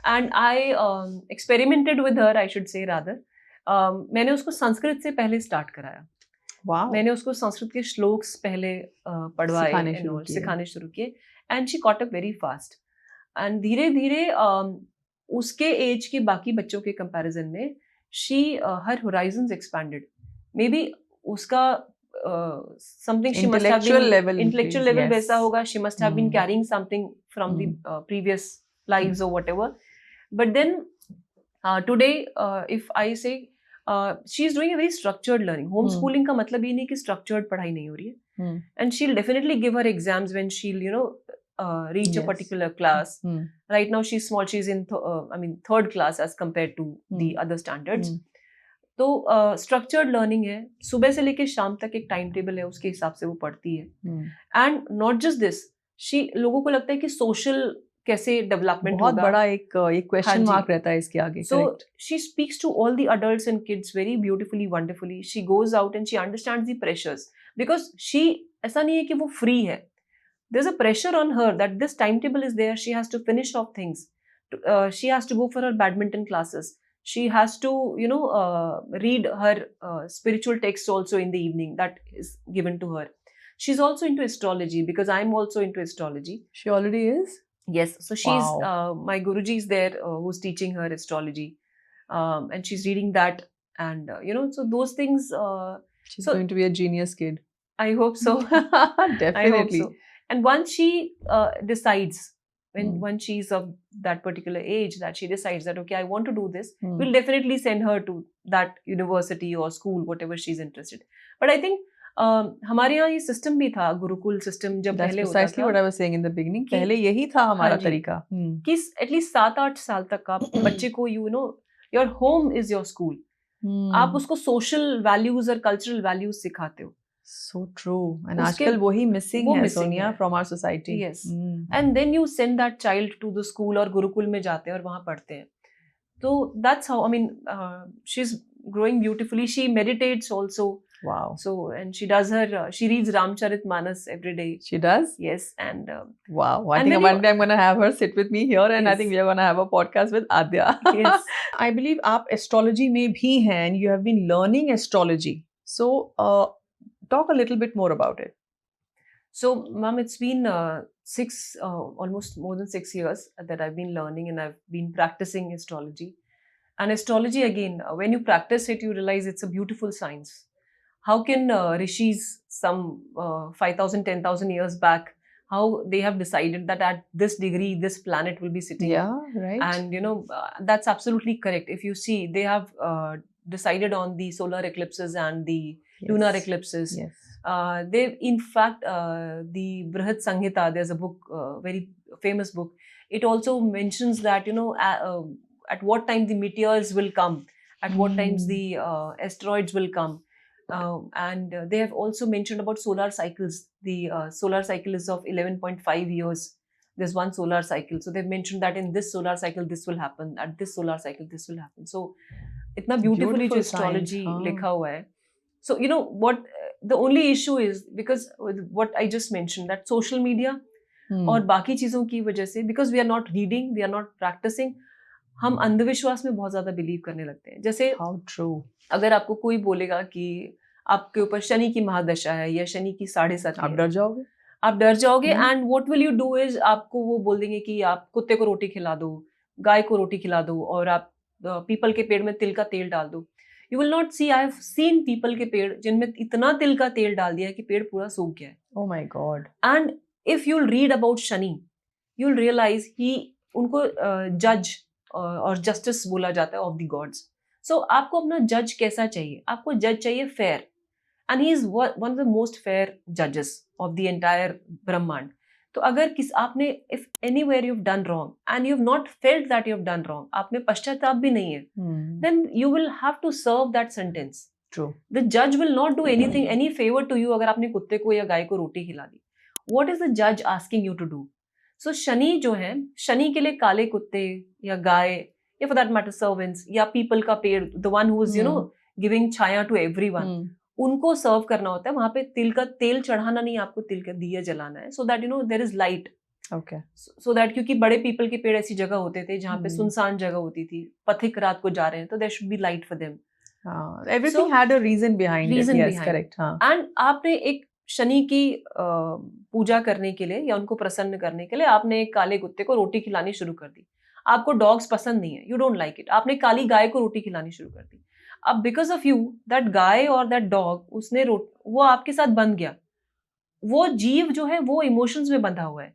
And I experimented with her, I should say rather. मैंने उसको संस्कृत से पहले start कराया. Wow. मैंने उसको संस्कृत के श्लोक्स पहले पढ़वाए, सिखाने शुरू किए, and she caught up very fast. And धीरे धीरे उसके एज के बाकी बच्चों के कंपैरिजन में हर होराइजन्स एक्सपैंडेड. मे बी उसका something she must have been intellectual level yes. वैसा होगा. She must have been carrying something from the previous lives or whatever. But then today, if I say, she is doing a very structured learning. Homeschooling का मतलब ये नहीं कि structured पढ़ाई नहीं हो रही है. And she'll definitely give her exams when she'll reach a particular class. Right now she's small. She's in third class as compared to the other standards. तो स्ट्रक्चर्ड लर्निंग है. सुबह से लेके शाम तक एक टाइम टेबल है, उसके हिसाब से वो पढ़ती है. एंड नॉट जस्ट दिस, लोगों को लगता है कि सोशल कैसे डेवलपमेंट बहुत होगा, बड़ा एक क्वेश्चन मार्क रहता है इसके आगे. So she speaks to all the adults and kids very beautifully, wonderfully. She goes out and she understands the pressures, because she, ऐसा नहीं है कि वो फ्री है. There is a pressure on her that this time table is there. She has to finish off things. She has to go for her badminton classes. She has to read her spiritual texts also in the evening that is given to her. She's also into astrology because I'm also into astrology. She already is? Yes. So she's my Guruji is there who's teaching her astrology, and she's reading that, and so those things. She's going to be a genius kid. I hope so. Definitely. I hope so. And once she decides, when she's of that particular age, that she decides that okay, I want to do this, we'll definitely send her to that university or school, whatever she's interested. But I think हमारे यहाँ ये system भी था, Gurukul system जब पहले होता था. That's precisely what I was saying in the beginning. पहले यही था हमारा तरीका कि एटलीस्ट 7-8 साल तक आप बच्चे को your home is your school. आप उसको सोशल वैल्यूज और कल्चरल वैल्यूज सिखाते हो. So true. And आजकल वही missing है, Sonia, from our society. Yes. And then you send that child to the school और गुरुकुल में जाते हैं और वहाँ पढ़ते हैं. So that's how, she's growing beautifully. She meditates also. Wow. So, and she does her, she reads Ramcharitmanas every day. She does? Yes, and Wow. I And think then one day I'm going to have her sit with me here and I Yes. think we are going to have a podcast with Adya. Yes. I believe आप astrology में भी हैं and you have been learning astrology. So, talk a little bit more about it. So, ma'am, it's been almost more than 6 years that I've been learning and I've been practicing astrology. And astrology, again, when you practice it, you realize it's a beautiful science. How can rishis, some 5,000, 10,000 years back, how they have decided that at this degree, this planet will be sitting. Yeah, right. And, that's absolutely correct. If you see, they have decided on the solar eclipses and the lunar eclipses. Yes. They, in fact, the Brihad Samhita, there's a book, very famous book. It also mentions that, at what time the meteors will come, at what times the asteroids will come. And they have also mentioned about solar cycles. The solar cycle is of 11.5 years. There's one solar cycle. So they've mentioned that in this solar cycle, this will happen. At this solar cycle, this will happen. So, itna beautifully Beautiful astrology science, huh? likha hua hai. So, what the only issue is, because what I just mentioned, that social media और बाकी चीज़ों की वजह से, because we are not reading, we are not practicing, हम अंधविश्वास में बहुत ज़्यादा बिलीव करने लगते हैं. जैसे How true. अगर आपको कोई बोलेगा कि आपके ऊपर शनि की महादशा है या शनि की 7.5 आप डर जाओगे? आप डर जाओगे. Hmm. And what will you do is, आपको वो बोल देंगे कि आप कुत्ते को रोटी खिला दो, गाय को रोटी खिला दो, और आप पीपल के पेड़ में तिल का तेल डाल दो. You will not see, I have seen पीपल के पेड़ जिनमें इतना तिल का तेल डाल दिया है कि पेड़ पूरा सूख गया है. Oh my God. And if you'll read about Shani, you'll realize he, उनको जज और जस्टिस बोला जाता है ऑफ द गॉड्स. सो आपको अपना जज कैसा चाहिए? आपको जज चाहिए fair, and he is one of the most fair जजेस ऑफ द एंटायर ब्रह्मांड. तो अगर आपने, if anywhere you have done wrong and you have not felt that you have done wrong, आप में पश्चाताप भी नहीं है, then you will have to serve that sentence. True. The जज will not do anything, any favour to you अगर आपने कुत्ते को या गाय को रोटी खिला दी. व्हाट इज द जज आस्किंग यू टू डू? सो शनि जो है, शनि के लिए काले कुत्ते या गाय, या फॉर दैट मैटर सर्वेंट्स, या पीपल का पेड़, the one who is giving छाया टू एवरीवन, उनको सर्व करना होता है. वहां पे तिल का तेल चढ़ाना नहीं, आपको तिल का दिया जलाना है, so that there is light. Okay. So that, क्योंकि बड़े पीपल के पेड़ ऐसी जगह होते थे जहाँ पे सुनसान जगह होती थी, पथिक रात को जा रहे हैं, तो there should be light for them. Everything had a reason behind it. Yes, behind. correct. हाँ. एंड आपने एक शनि की पूजा करने के लिए या उनको प्रसन्न करने के लिए आपने एक काले कुत्ते को रोटी खिलानी शुरू कर दी. आपको डॉग्स पसंद नहीं है, यू डोंट लाइक इट, आपने काली गाय को रोटी खिलानी शुरू कर दी. अब because of you, that guy और दैट डॉग, उसने वो आपके साथ बंध गया. वो जीव जो है वो इमोशंस में बंधा हुआ है.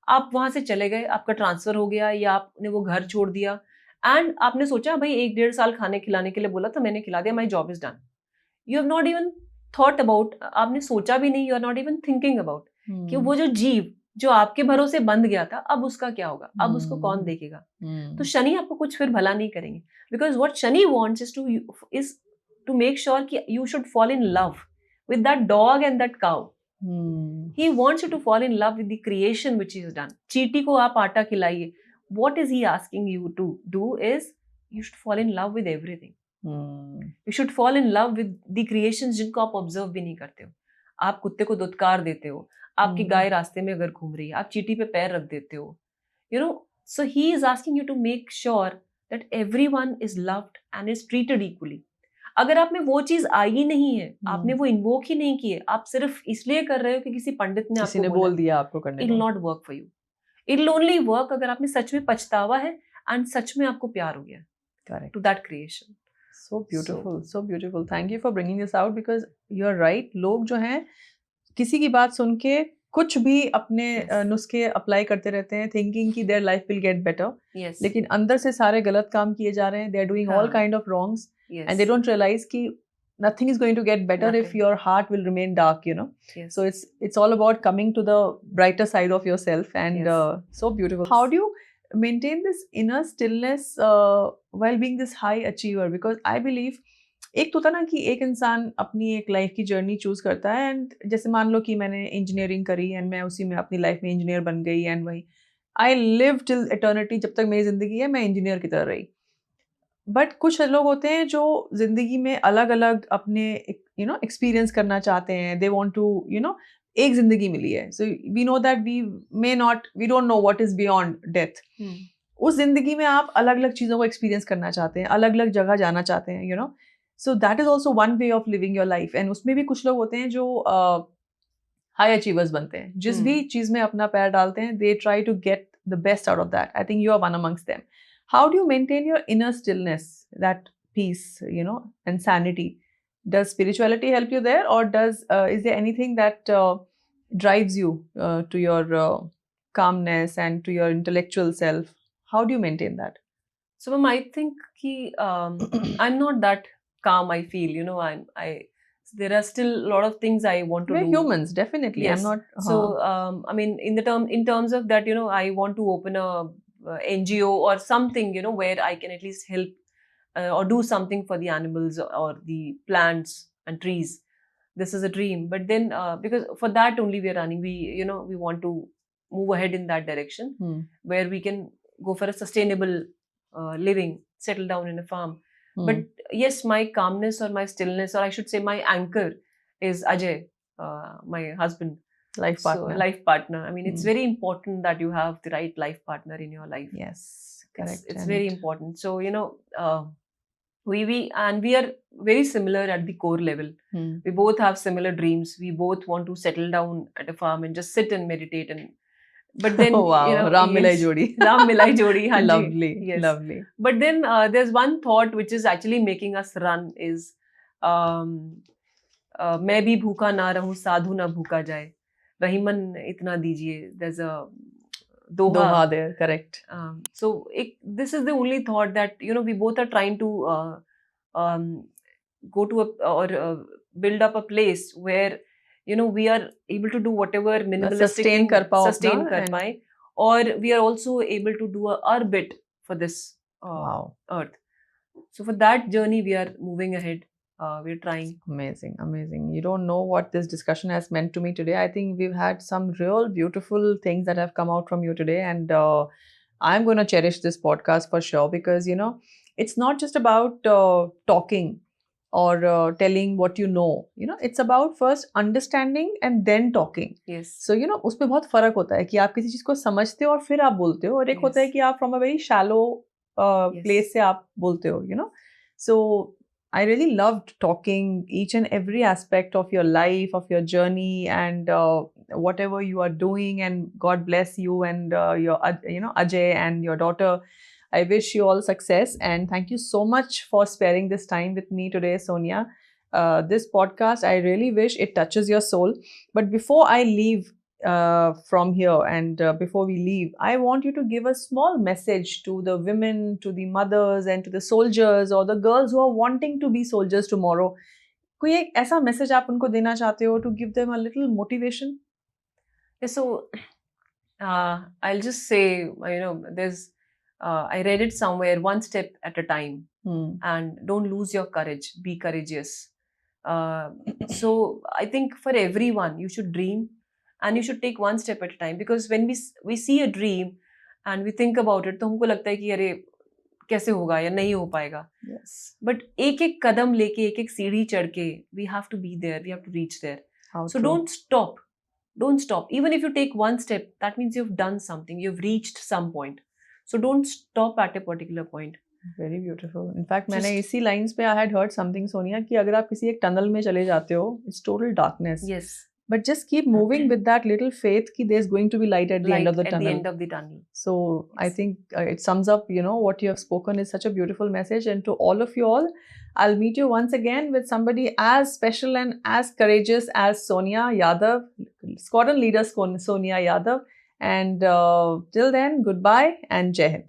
आप वहां से चले गए, आपका ट्रांसफर हो गया, या आपने वो घर छोड़ दिया, एंड आपने सोचा भाई 1-1.5 साल खाने खिलाने के लिए बोला था, मैंने खिला दिया, my job is done. You have not even thought about, आपने सोचा भी नहीं, you are not even thinking about कि वो जो जीव जो आपके भरोसे बंध गया था, अब उसका क्या होगा, अब उसको कौन देखेगा. तो शनि आपको कुछ फिर भला नहीं करेंगे, because what Shani wants is to make sure कि you should fall in love with that dog and that cow. He wants you to fall in love with the creation which is done. चींटी को आप आटा खिलाइए, what is he asking you to do is, you should fall in love with everything. You should fall in love with the creations जिनको आप observe भी नहीं करते हो. आप कुत्ते को दुत्कार देते हो, आपकी गाय रास्ते में अगर घूम रही है, आप चींटी पे पैर रख देते हो, so he is asking you to make sure that everyone is loved and is treated equally. अगर आप में वो चीज आई नहीं है, आपने वो इन्वोक ही नहीं की है, आप सिर्फ इसलिए कर रहे हो कि किसी पंडित ने आपको बोल दिया आपको करने, it will not work for you. It will only work अगर आप में सच में पछतावा है एंड सच में आपको प्यार हो गया. Correct. To that creation. So beautiful, so beautiful. Thank you for bringing this out because you're right. लोग जो हैं किसी की बात सुन के कुछ भी अपने नुस्खे अप्लाई करते रहते हैं, thinking कि their life will get better. Yes. लेकिन अंदर से सारे गलत काम किए जा रहे हैं. They are doing all kind of wrongs. Yes. And they don't realize कि nothing is going to get better if your heart will remain dark, Yes. So it's all about coming to the brighter side of yourself, and so beautiful. How do you maintain this inner stillness while being this high achiever? Because I believe एक तो था ना कि एक इंसान अपनी एक life की जर्नी चूज करता है, एंड जैसे मान लो कि मैंने इंजीनियरिंग करी एंड मैं उसी में अपनी लाइफ में इंजीनियर बन गई, एंड वही आई लिव टिल एटर्निटी, जब तक मेरी जिंदगी है मैं इंजीनियर की तरह रही. बट कुछ लोग होते हैं जो जिंदगी में अलग अलग अपने एक्सपीरियंस करना चाहते हैं. दे वांट टू एक जिंदगी मिली है, so we know that we don't know what is beyond death. उस जिंदगी में आप अलग अलग चीज़ों को एक्सपीरियंस करना चाहते हैं, अलग अलग जगह जाना चाहते हैं, so that is also one way of living your life. And उसमें भी कुछ लोग होते हैं जो हाई अचीवर्स बनते हैं. जिस भी चीज़ में अपना पैर डालते हैं, they try to get the best out of that. I think you are one amongst them. How do you maintain your inner stillness, that peace, and sanity? Does spirituality help you there, or is there anything that drives you to your calmness and to your intellectual self? How do you maintain that? So, ma'am, I think I'm not that calm. I feel, there are still a lot of things I want to We're do. humans, definitely. Yes. I'm not. So, I mean, in terms of that, I want to open a NGO or something, where I can at least help or do something for the animals or the plants and trees. This is a dream. But then, because for that only we are running, we want to move ahead in that direction, where we can go for a sustainable living, settle down in a farm. But yes, my calmness or my stillness, or I should say my anchor, is Ajay, my husband. Life partner. So, life partner. I mean, it's very important that you have the right life partner in your life. Yes, correct. It's very important. So, we are very similar at the core level. We both have similar dreams. We both want to settle down at a farm and just sit and meditate. But then, oh wow, Ram Milai Jodi. Ram Milai Jodi. Haan ji. Lovely, Yes. lovely. But then there's one thought which is actually making us run is, मैं भी भूखा ना रहूं साधु ना भूखा जाए रहीमन इतना दीजिए. There's a doha there, correct. So this is the only thought that we both are trying to go to build up a place where we are able to do whatever minimalistic sustain kar paye, or we are also able to do our bit for this wow. earth. So for that journey we are moving ahead. We're trying. Amazing, amazing. You don't know what this discussion has meant to me today. I think we've had some real beautiful things that have come out from you today, and I'm going to cherish this podcast for sure, because it's not just about talking or telling what you know. It's about first understanding and then talking. Yes. So उसमें बहुत फर्क होता है कि आप किसी चीज को समझते हो और फिर आप बोलते हो, और एक होता है कि आप from a very shallow place से आप बोलते हो. So I really loved talking each and every aspect of your life, of your journey, and whatever you are doing. And God bless you and your Ajay and your daughter. I wish you all success, and thank you so much for sparing this time with me today, Sonia. This podcast, I really wish it touches your soul. But before I leave from here, and before we leave, I want you to give a small message to the women, to the mothers, and to the soldiers or the girls who are wanting to be soldiers tomorrow. कोई एक ऐसा message आप उनको देना चाहते हो to give them a little motivation? So I'll just say, there's I read it somewhere, one step at a time, and don't lose your courage, be courageous. So I think for everyone, you should dream, and you should take one step at a time, because when we see a dream and we think about it, तो हमको लगता है कि अरे कैसे होगा या नहीं हो पाएगा. Yes. But एक एक कदम लेके, एक एक सीढ़ी चढ़ के, we have to be there, we have to reach there. How So true. don't stop. Even if you take one step, that means you've done something, you've reached some point. So don't stop at a particular point. Very beautiful. In fact, मैंने इसी lines पे I had heard something, Sonia, कि अगर आप किसी एक tunnel में चले जाते हो, it's total darkness. Yes. But just keep moving with that little faith कि there's going to be light at the end of the tunnel. At the end of the tunnel. So I think it sums up, what you have spoken is such a beautiful message. And to all of you all, I'll meet you once again with somebody as special and as courageous as Sonia Yadav, squadron leader Sonia Yadav. And till then, goodbye and Jai Hind.